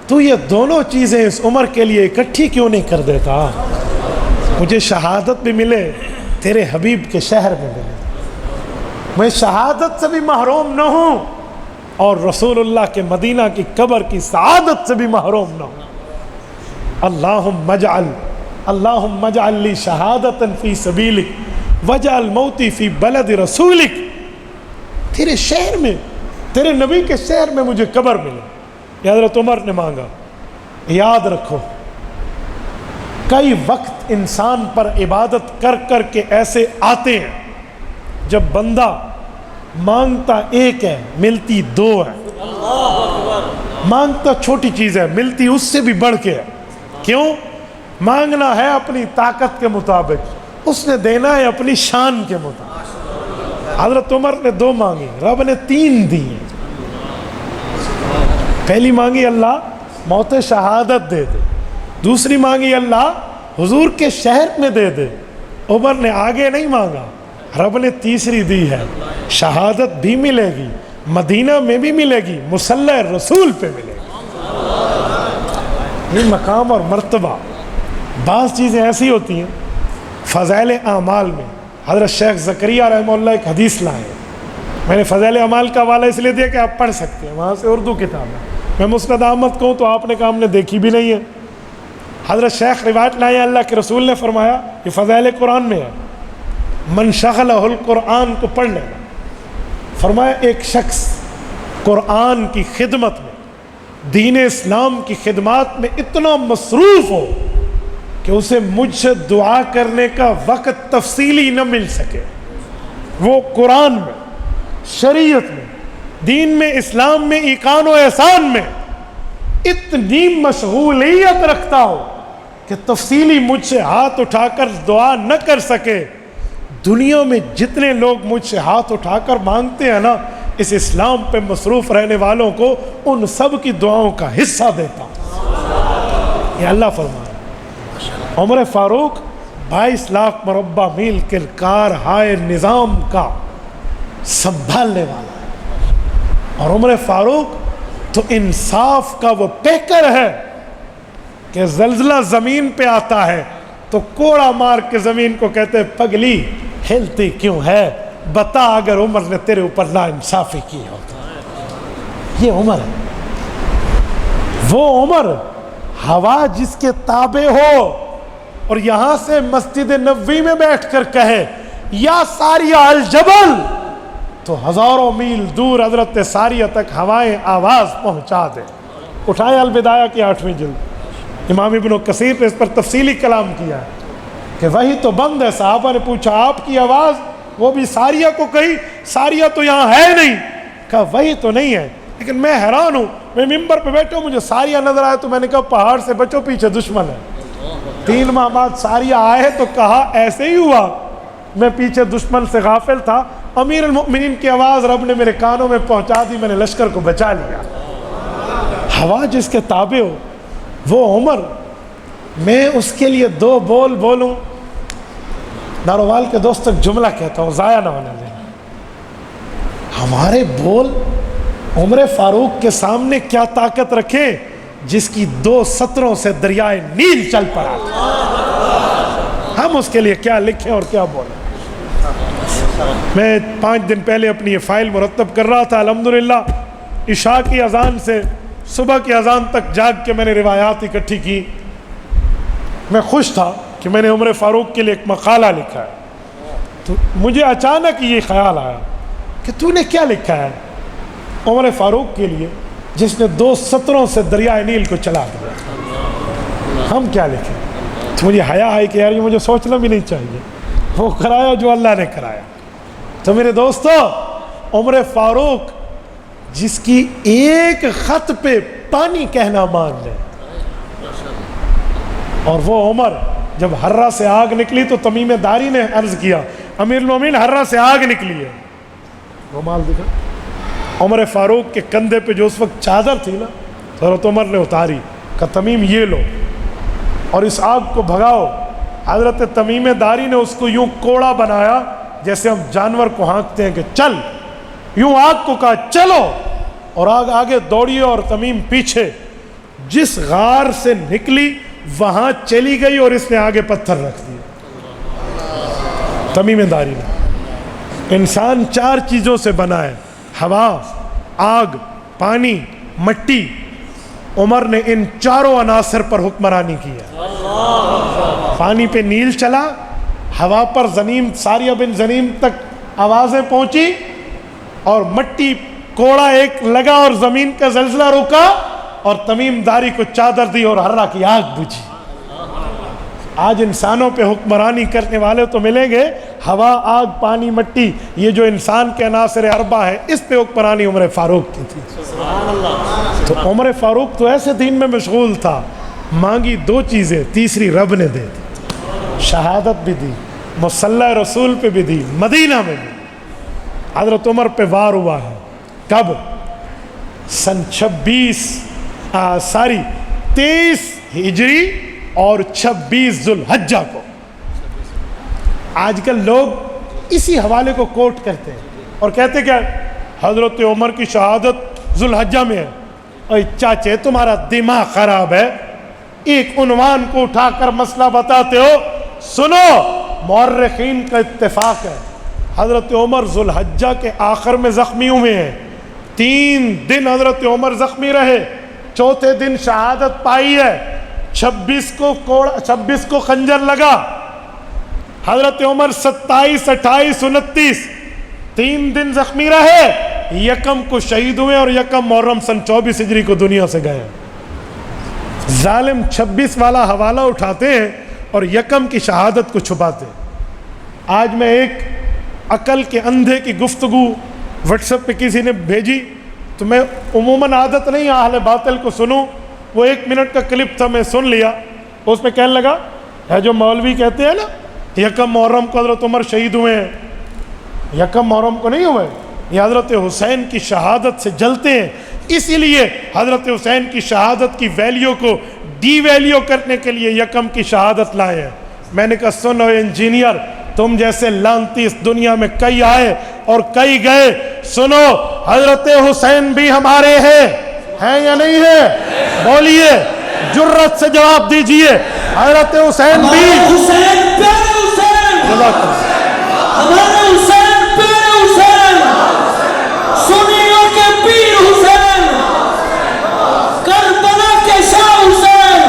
تو یہ دونوں چیزیں اس عمر کے لیے اکٹھی کیوں نہیں کر دیتا؟ مجھے شہادت بھی ملے، تیرے حبیب کے شہر میں ملے، میں شہادت سے بھی محروم نہ ہوں اور رسول اللہ کے مدینہ کی قبر کی سعادت سے بھی محروم نہ ہوں. اللہم اجعل لی شہادتا فی سبیلک واجعل موتی فی بلد رسولک. تیرے شہر میں، تیرے نبی کے شہر میں مجھے قبر ملے. یہ حضرت عمر نے مانگا. یاد رکھو کئی وقت انسان پر عبادت کر کر کے ایسے آتے ہیں جب بندہ مانگتا ایک ہے ملتی 2 ہے، مانگتا چھوٹی چیز ہے ملتی اس سے بھی بڑھ کے ہے. کیوں؟ مانگنا ہے اپنی طاقت کے مطابق، اس نے دینا ہے اپنی شان کے مطابق. حضرت عمر نے 2 مانگی، رب نے 3 دی. پہلی مانگی اللہ موت شہادت دے دے، دوسری مانگی اللہ حضور کے شہر میں دے دے. عمر نے آگے نہیں مانگا، رب نے تیسری دی ہے، شہادت بھی ملے گی، مدینہ میں بھی ملے گی، مصلی رسول پہ ملے گی. یہ مقام اور مرتبہ. بعض چیزیں ایسی ہوتی ہیں فضائل اعمال میں. حضرت شیخ زکریا رحمہ اللہ ایک حدیث لائے، میں نے فضائل اعمال کا حوالہ اس لیے دیا کہ آپ پڑھ سکتے ہیں، وہاں سے اردو کتاب ہے. میں مسند احمد کہوں تو آپ نے کہا ہم نے دیکھی بھی نہیں ہے. حضرت شیخ روایت لائے، اللہ کے رسول نے فرمایا، یہ فضائل قرآن میں ہے، من شغلہ القرآن کو پڑھ لینا. فرمایا ایک شخص قرآن کی خدمت میں، دین اسلام کی خدمات میں اتنا مصروف ہو کہ اسے مجھ سے دعا کرنے کا وقت تفصیلی نہ مل سکے. وہ قرآن میں، شریعت میں، دین میں، اسلام میں، ایقان و احسان میں اتنی مشغولیت رکھتا ہو کہ تفصیلی مجھ سے ہاتھ اٹھا کر دعا نہ کر سکے، دنیا میں جتنے لوگ مجھ سے ہاتھ اٹھا کر مانگتے ہیں نا، اس اسلام پہ مصروف رہنے والوں کو ان سب کی دعاؤں کا حصہ دیتا ہوں، یہ اللہ فرمائے۔ عمر فاروق 22 لاکھ مربع میل کے کار ہائے نظام کا سنبھالنے والا ہے، اور عمر فاروق تو انصاف کا وہ پیکر ہے کہ زلزلہ زمین پہ آتا ہے تو کوڑا مار کے زمین کو کہتے پگلی ہلتی کیوں ہے، بتا اگر عمر نے تیرے اوپر نا انصافی کی ہو تو۔ یہ عمر ہے، وہ عمر ہوا جس کے تابع ہو اور یہاں سے مسجد نبوی میں بیٹھ کر کہے یا ساریہ الجبل، تو ہزاروں میل دور حضرت ساریہ تک ہوائیں آواز پہنچا دے۔ اٹھائے البدایہ کی 8ویں جلد، امام ابن کثیر نے اس پر تفصیلی کلام کیا ہے کہ وہی تو بند ہے۔ صحابہ نے پوچھا آپ کی آواز، وہ بھی ساریہ کو کہی، ساریہ تو یہاں ہے نہیں، کہا وہی تو نہیں ہے، لیکن میں حیران ہوں، میں ممبر پہ بیٹھا ہوں، مجھے ساریہ نظر آیا تو میں نے کہا پہاڑ سے بچو پیچھے دشمن ہے۔ 3 ماہ بعد ساریہ آئے تو کہا ایسے ہی ہوا، میں پیچھے دشمن سے غافل تھا، امیر المؤمنین کی آواز رب نے میرے کانوں میں پہنچا دی، میں نے لشکر کو بچا لیا۔ ہوا جس کے تابع ہو وہ عمر، میں اس کے لیے 2 بول بولوں، داروال کے دوست تک جملہ کہتا ہوں ضائع نہ ہونے دینا، ہمارے بول عمر فاروق کے سامنے کیا طاقت رکھے جس کی 2 سطروں سے دریائے نیل چل پڑا، ہم اس کے لیے کیا لکھیں اور کیا بولیں۔ میں 5 دن پہلے اپنی یہ فائل مرتب کر رہا تھا، الحمدللہ عشاء کی اذان سے صبح کی اذان تک جاگ کے میں نے روایات اکٹھی کی۔ میں خوش تھا کہ میں نے عمر فاروق کے لیے ایک مقالہ لکھا ہے، تو مجھے اچانک یہ خیال آیا کہ تو نے کیا لکھا ہے عمر فاروق کے لیے جس نے 2 سطروں سے دریائے نیل کو چلا دیا، ہم کیا لکھیں؟ تو مجھے حیا ہے کہ یار یہ مجھے سوچنا بھی نہیں چاہیے، وہ کرایا جو اللہ نے کرایا۔ تو میرے دوستو، عمر فاروق جس کی ایک خط پہ پانی کہنا مان لے، اور وہ عمر جب ہرہ سے آگ نکلی تو تمیم داری نے عرض کیا امیر المومنین ہرہ سے آگ نکلی ہے، رومال دکھا، عمر فاروق کے کندھے پہ جو اس وقت چادر تھی نا، حضرت عمر نے اتاری، کہا تمیم یہ لو اور اس آگ کو بھگاؤ۔ حضرت تمیم داری نے اس کو یوں کوڑا بنایا جیسے ہم جانور کو ہانکتے ہیں کہ چل، یوں آگ کو کہا چلو، اور آگ آگے دوڑی اور تمیم پیچھے، جس غار سے نکلی وہاں چلی گئی اور اس نے آگے پتھر رکھ دیا۔ تمیم داری نے، انسان 4 چیزوں سے بنا ہے، ہوا، آگ، پانی، مٹی، عمر نے ان 4 عناصر پر حکمرانی کی ہے۔ پانی پہ نیل چلا، ہوا پر زنیم ساریہ بن زنیم تک آوازیں پہنچی، اور مٹی کوڑا ایک لگا اور زمین کا زلزلہ رکا، اور تمیم داری کو چادر دی اور ہرہ کی آگ بجھی۔ آج انسانوں پہ حکمرانی کرنے والے تو ملیں گے، ہوا، آگ، پانی، مٹی، یہ جو انسان کے عناصر 4 ہے، اس پہ حکمرانی عمر فاروق کی تھی۔ تو عمر فاروق تو ایسے دین میں مشغول تھا، مانگی 2 چیزیں، تیسری رب نے دے دی، شہادت بھی دی، مصلی رسول پہ بھی دی، مدینہ میں بھی۔ حضرت عمر پہ وار ہوا ہے، کب؟ سن 23 ہجری اور 26 ذوالحجہ کو۔ آج کل لوگ اسی حوالے کو کوٹ کرتے ہیں اور کہتے کہ حضرت عمر کی شہادت ذوالحجہ میں ہے۔ اوہ چاچے تمہارا دماغ خراب ہے، ایک عنوان کو اٹھا کر مسئلہ بتاتے ہو۔ سنو، مورخین کا اتفاق ہے حضرت عمر ذوالحجہ کے آخر میں زخمی ہوئے ہیں، 3 دن حضرت عمر زخمی رہے، 4تھے دن شہادت پائی ہے، 26 کو خنجر لگا، حضرت عمر 27، 28، 29 3 دن زخمی رہے، 1 کو شہید ہوئے اور 1 محرم سن 24 ہجری کو دنیا سے گئے۔ ظالم 26 والا حوالہ اٹھاتے ہیں اور 1 کی شہادت کو چھپاتے ہیں۔ آج میں ایک عقل کے اندھے کی گفتگو واٹس ایپ پہ کسی نے بھیجی تو میں عموماً عادت نہیں اہل باطل کو سنوں، وہ 1 منٹ کا کلپ تھا، میں سن لیا، اس میں کہنے لگا ہے جو مولوی کہتے ہیں نا یکم محرم کو حضرت عمر شہید ہوئے ہیں، یکم محرم کو نہیں ہوئے، یہ حضرت حسین کی شہادت سے جلتے ہیں، اسی لیے حضرت حسین کی شہادت کی ویلیو کو ڈی ویلیو کرنے کے لیے یکم کی شہادت لائے ہیں۔ میں نے کہا سنو انجینئر، تم جیسے لانتی اس دنیا میں کئی آئے اور کئی گئے، سنو حضرت حسین بھی ہمارے ہیں یا نہیں ہے؟ بولیے جرت سے جواب دیجئے، حضرت حسین بھی
ہمارے حسین پیر حسین، سنیوں کے پیر حسین، کربلا کے شاہ حسین،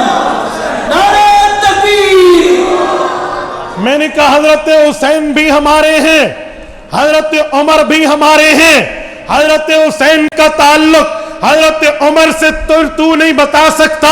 نعرہ تکبیر۔
میں نے کہا حضرت حسین بھی ہمارے ہیں، حضرت عمر بھی ہمارے ہیں، حضرت حسین کا تعلق حضرت عمر سے تو نہیں بتا سکتا،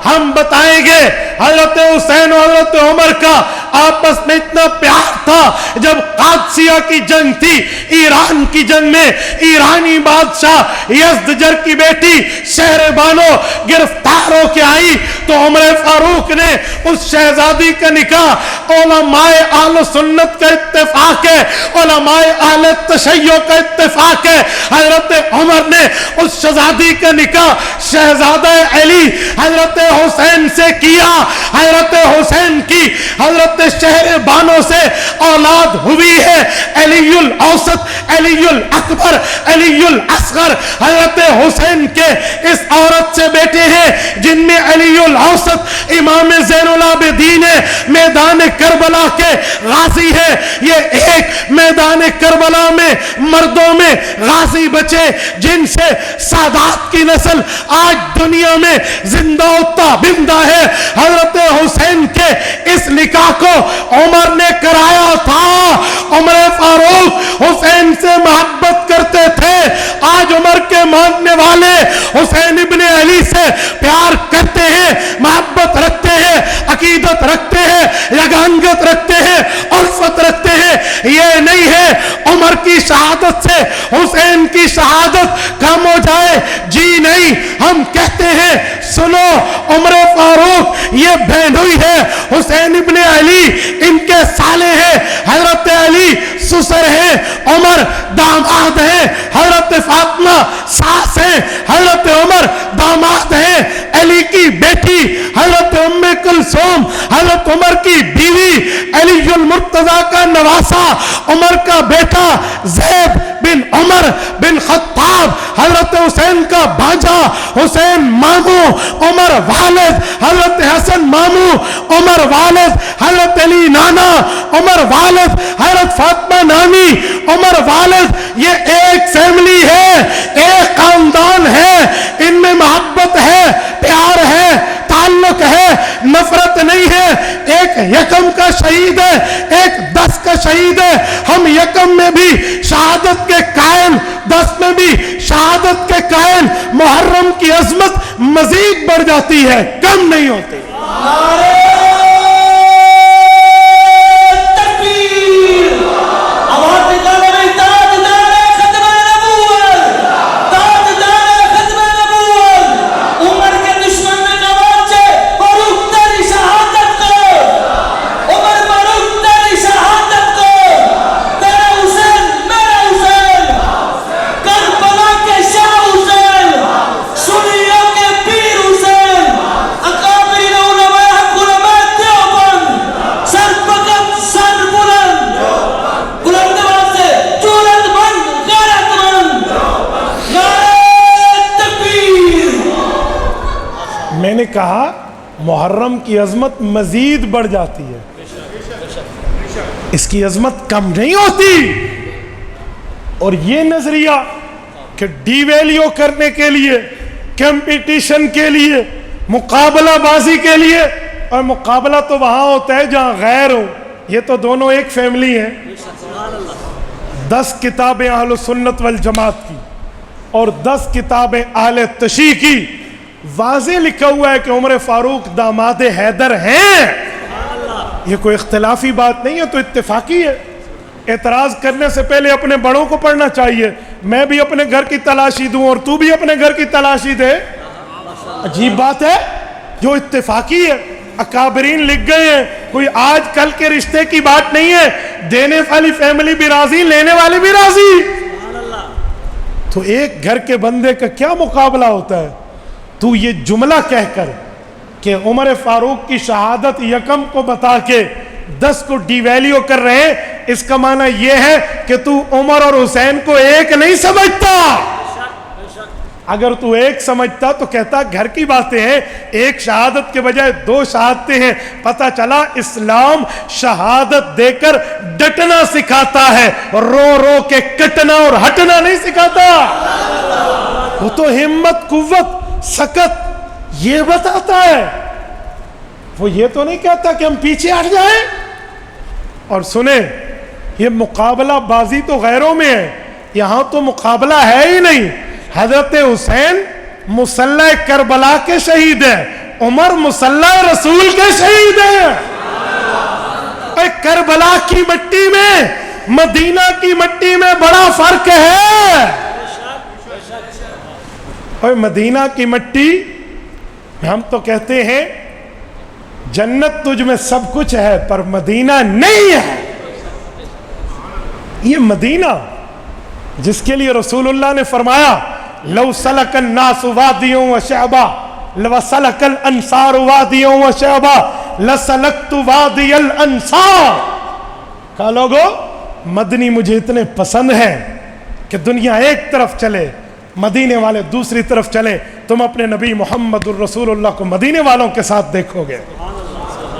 ہم بتائیں گے۔ حضرت حسین اور حضرت عمر کا آپس میں اتنا پیار تھا، جب قادسیہ کی جنگ تھی، ایران کی جنگ میں ایرانی بادشاہ یزدجر کی بیٹی شہر بانو گرفتار ہو کے آئی تو عمر فاروق نے اس شہزادی کا نکاح، علماء اہل سنت کا اتفاق ہے، علماء اہل تشیع کا اتفاق ہے، حضرت عمر نے اس شہزادی کا نکاح شہزادہ علی حضرت حسین سے کیا۔ حضرت حسین کی حضرت شہر بانو سے اولاد ہوئی ہے، علی الاوسط، علی الاکبر، علی الاصغر۔ حضرت حسین کے اس عورت سے بیٹے ہیں جن میں علی الاوسط امام زین العابدین میدان کربلا کے غازی ہے۔ یہ ایک میدان کربلا میں مردوں میں غازی بچے جن سے سادات کی نسل آج دنیا میں زندہ و تابندہ ہے۔ حضرت حسین کے اس نکاح کو عمر نے کرایا تھا۔ عمر فاروق حسین سے محبت کرتے تھے، آج عمر کے ماننے والے حسین ابن علی سے پیار کرتے ہیں، محبت رکھتے ہیں، عقیدت رکھتے ہیں، یگانگت رکھتے ہیں، الفت رکھتے ہیں۔ یہ نہیں ہے عمر کی شہادت سے حسین کی شہادت کم ہو جائے، جی نہیں، ہم کہتے ہیں سنو عمر فاروق یہ بہنوئی ہے، حسین ابن علی ان کے سالے ہیں، حضرت علی سسر ہیں، عمر داماد ہیں، حضرت فاطمہ ساس ہیں، حضرت عمر داماد ہیں، علی کی بیٹی حضرت ام کلثوم حضرت عمر کی بیوی، علی المرتضی کا نواسا عمر کا بیٹا زید بن عمر بن خطاب، حضرت حسین کا بھانجا حسین ماموں، عمر والد، حضرت حسن ماموں، عمر والد، حضرت علی نانا، عمر والد، حضرت فاطمہ نانی، عمر والد۔ یہ ایک فیملی ہے، ایک خاندان ہے، ان میں محبت ہے، پیار ہے، تعلق ہے، نفرت نہیں ہے۔ ایک یکم کا شہید ہے، ایک 10 کا شہید ہے۔ ہم یکم میں بھی شہادت کے قائل، 10 میں بھی شہادت کے قائل۔ محرم کی عظمت مزید بڑھ جاتی ہے، کم نہیں ہوتی۔ میں نے کہا محرم کی عظمت مزید بڑھ جاتی ہے، اس کی عظمت کم نہیں ہوتی۔ اور یہ نظریہ کہ ڈی ویلیو کرنے کے لیے، کمپٹیشن کے لیے، مقابلہ بازی کے لیے، اور مقابلہ تو وہاں ہوتا ہے جہاں غیر ہو، یہ تو دونوں ایک فیملی ہیں۔ 10 کتابیں اہل سنت والجماعت کی اور 10 کتابیں اہل تشیع کی، واضح لکھا ہوا ہے کہ عمر فاروق داماد حیدر ہیں۔ یہ کوئی اختلافی بات نہیں ہے، تو اتفاقی ہے۔ اعتراض کرنے سے پہلے اپنے بڑوں کو پڑھنا چاہیے. میں بھی اپنے گھر کی تلاشی دوں اور تو بھی اپنے گھر کی تلاشی دے. عجیب بات ہے جو اتفاقی ہے. اکابرین لکھ گئے ہیں کوئی آج کل کے رشتے کی بات نہیں ہے, دینے والی فیملی بھی راضی, لینے والے بھی راضی. تو ایک گھر کے بندے کا کیا مقابلہ ہوتا ہے. تو یہ جملہ کہہ کر کہ عمر فاروق کی شہادت یکم کو بتا کے 10 کو ڈی ویلیو کر رہے ہیں, اس کا معنی یہ ہے کہ تو عمر اور حسین کو ایک نہیں سمجھتا. اگر تو ایک سمجھتا تو کہتا گھر کی باتیں ہیں, ایک شہادت کے بجائے 2 شہادتیں ہیں. پتہ چلا اسلام شہادت دے کر ڈٹنا سکھاتا ہے, رو رو کے کٹنا اور ہٹنا نہیں سکھاتا. وہ تو ہمت, قوت, سکت یہ بتاتا ہے. وہ یہ تو نہیں کہتا کہ ہم پیچھے ہٹ جائیں. اور سنیں, یہ مقابلہ بازی تو غیروں میں ہے, یہاں تو مقابلہ ہے ہی نہیں. حضرت حسین مصلی کربلا کے شہید ہیں, عمر مصلی رسول کے شہید ہیں. کربلا کی مٹی میں مدینہ کی مٹی میں بڑا فرق ہے. اور مدینہ کی مٹی ہم تو کہتے ہیں جنت تجھ میں سب کچھ ہے پر مدینہ نہیں ہے. یہ مدینہ جس کے لیے رسول اللہ نے فرمایا لو سلک الناس وادیوں وشعبا لوسلک الانصار وادیوں وشعبا لسلکت وادی الانصار. کہا لوگو مدنی مجھے اتنے پسند ہیں کہ دنیا ایک طرف چلے, مدینے والے دوسری طرف چلے. تم اپنے نبی محمد الرسول اللہ کو مدینے والوں کے ساتھ دیکھو گے.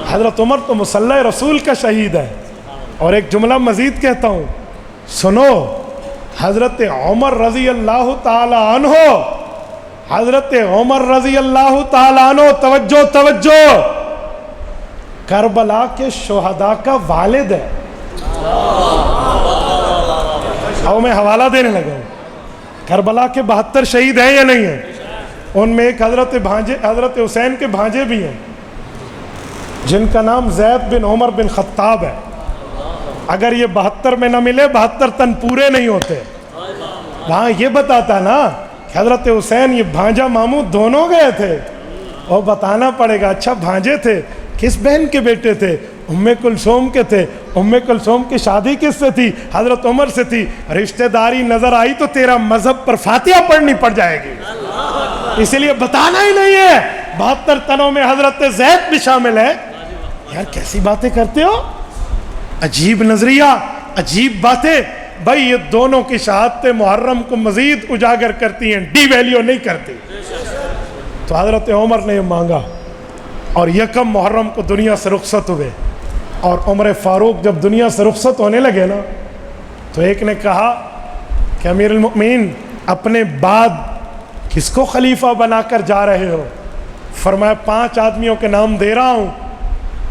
حضرت عمر تو مصلی رسول کا شہید ہے. اور ایک جملہ مزید کہتا ہوں, سنو. حضرت عمر رضی اللہ تعالی عنہ, حضرت عمر رضی اللہ تعالی عنہ, توجہ توجہ, کربلا کے شہداء کا والد ہے. اب میں حوالہ دینے لگا ہوں. کربلا کے 72 شہید ہیں یا نہیں ہیں؟ ان میں ایک حضرت حسین کے بھانجے بھی ہیں جن کا نام زید بن عمر بن خطاب ہے. اگر یہ 72 میں نہ ملے 72 تن پورے نہیں ہوتے. وہاں یہ بتاتا نا کہ حضرت حسین یہ بھانجا ماموں دونوں گئے تھے, اور بتانا پڑے گا اچھا بھانجے تھے کس بہن کے بیٹے تھے؟ ام کلثوم کے تھے. ام کلثوم کی شادی کس سے تھی؟ حضرت عمر سے تھی. رشتہ داری نظر آئی تو تیرا مذہب پر فاتحہ پڑھنی پڑ جائے گی, اسی لیے بتانا ہی نہیں ہے. 72 تنوں میں حضرت زید بھی شامل ہے. یار کیسی باتیں کرتے ہو, عجیب نظریہ, عجیب باتیں. بھائی یہ دونوں کی شہادتیں محرم کو مزید اجاگر کرتی ہیں, ڈی ویلیو نہیں کرتی. تو حضرت عمر نے یہ مانگا اور یکم محرم کو دنیا سے رخصت ہوئے. اور عمر فاروق جب دنیا سے رخصت ہونے لگے نا تو ایک نے کہا کہ امیر المؤمنین اپنے بعد کس کو خلیفہ بنا کر جا رہے ہو؟ فرمایا 5 آدمیوں کے نام دے رہا ہوں,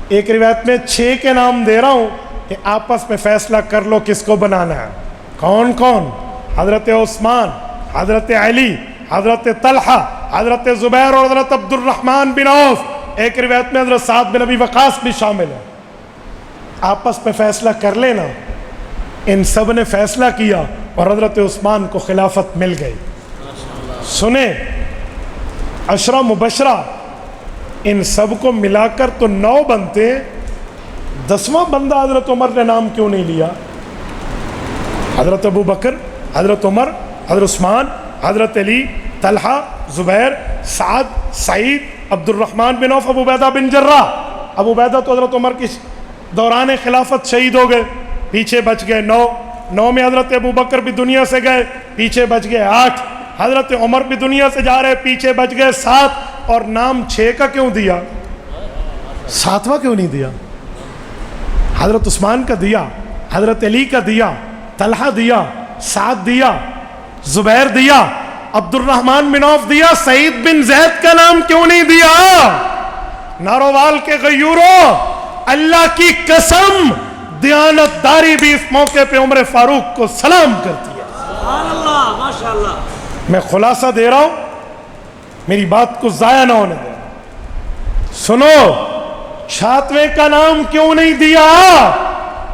ایک روایت میں 6 کے نام دے رہا ہوں کہ آپس میں فیصلہ کر لو کس کو بنانا ہے. کون کون؟ حضرت عثمان, حضرت علی, حضرت طلحہ, حضرت زبیر اور حضرت عبد الرحمن بن عوف. ایک روایت میں حضرت سعد بن ابی وقاص بھی شامل ہے. آپس میں فیصلہ کر لینا. ان سب نے فیصلہ کیا اور حضرت عثمان کو خلافت مل گئی. سنیں, عشرہ مبشرہ ان سب کو ملا کر تو 9 بنتے ہیں. 10واں بندہ حضرت عمر نے نام کیوں نہیں لیا؟ حضرت ابو بکر, حضرت عمر, حضرت عثمان, حضرت علی, طلحہ, زبیر, سعد, سعید, عبد الرحمن بن عوف, ابو عبیدہ بن جراح. ابو عبیدہ تو حضرت عمر کی دوران خلافت شہید ہو گئے, پیچھے بچ گئے 9. 9 میں حضرت ابو بکر بھی دنیا سے گئے, پیچھے بچ گئے 8. حضرت عمر بھی دنیا سے جا رہے, پیچھے بچ گئے 7. اور نام 6 کا کیوں دیا؟ 7واں کیوں نہیں دیا؟ حضرت عثمان کا دیا, حضرت علی کا دیا, طلحہ دیا, سعد دیا, زبیر دیا, عبد الرحمن بن عوف دیا. سعید بن زید کا نام کیوں نہیں دیا؟ نارووال کے غیوروں, اللہ کی قسم دیانت داری بھی اس موقع پہ عمر فاروق کو سلام کرتی ہے.
سبحان اللہ, ماشاءاللہ.
میں خلاصہ دے رہا ہوں, میری بات کو ضائع نہ ہونے دیں. سنو, 7ویں کا نام کیوں نہیں دیا؟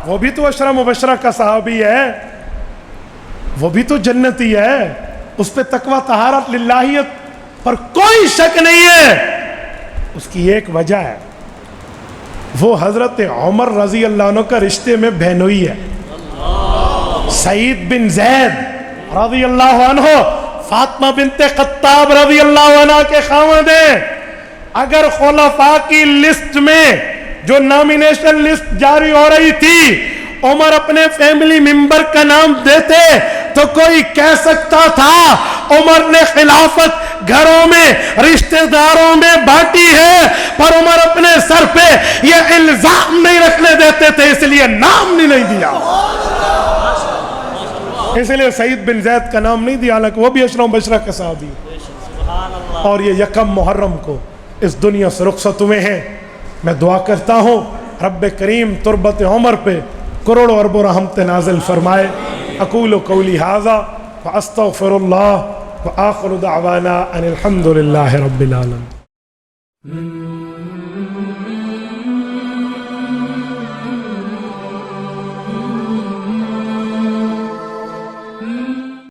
وہ بھی تو عشرہ مبشرہ کا صحابی ہے، وہ بھی تو جنتی ہے، اس پہ تقوی طہارت للہیت پر کوئی شک نہیں ہے۔ اس کی ایک وجہ ہے، وہ حضرت عمر رضی اللہ عنہ کا رشتے میں بہنوئی ہے۔ سعید بن زید رضی اللہ عنہ فاطمہ بنت خطاب رضی اللہ عنہ کے خاوند ہیں۔ اگر خلفاء کی لسٹ میں جو نامینیشن لسٹ جاری ہو رہی تھی عمر اپنے فیملی ممبر کا نام دیتے تو کوئی کہہ سکتا تھا عمر نے خلافت گھروں میں رشتہ داروں میں بانٹی ہے، پر عمر اپنے سر پہ یہ الزام نہیں رکھنے دیتے تھے، اس لیے نام نہیں دیا، اس لیے سعید بن زید کا نام نہیں دیا، حالانکہ وہ بھی عشرہ مبشرہ کا صحابی ہے۔ اور یہ یکم محرم کو اس دنیا سے رخصت ہوئے ہیں۔ میں دعا کرتا ہوں رب کریم تربت عمر پہ کروڑوں اربوں رحمت نازل فرمائے۔ اقول قولی ھذا واستغفر اللہ وآخر دعوانا ان الحمد للہ رب العالمین۔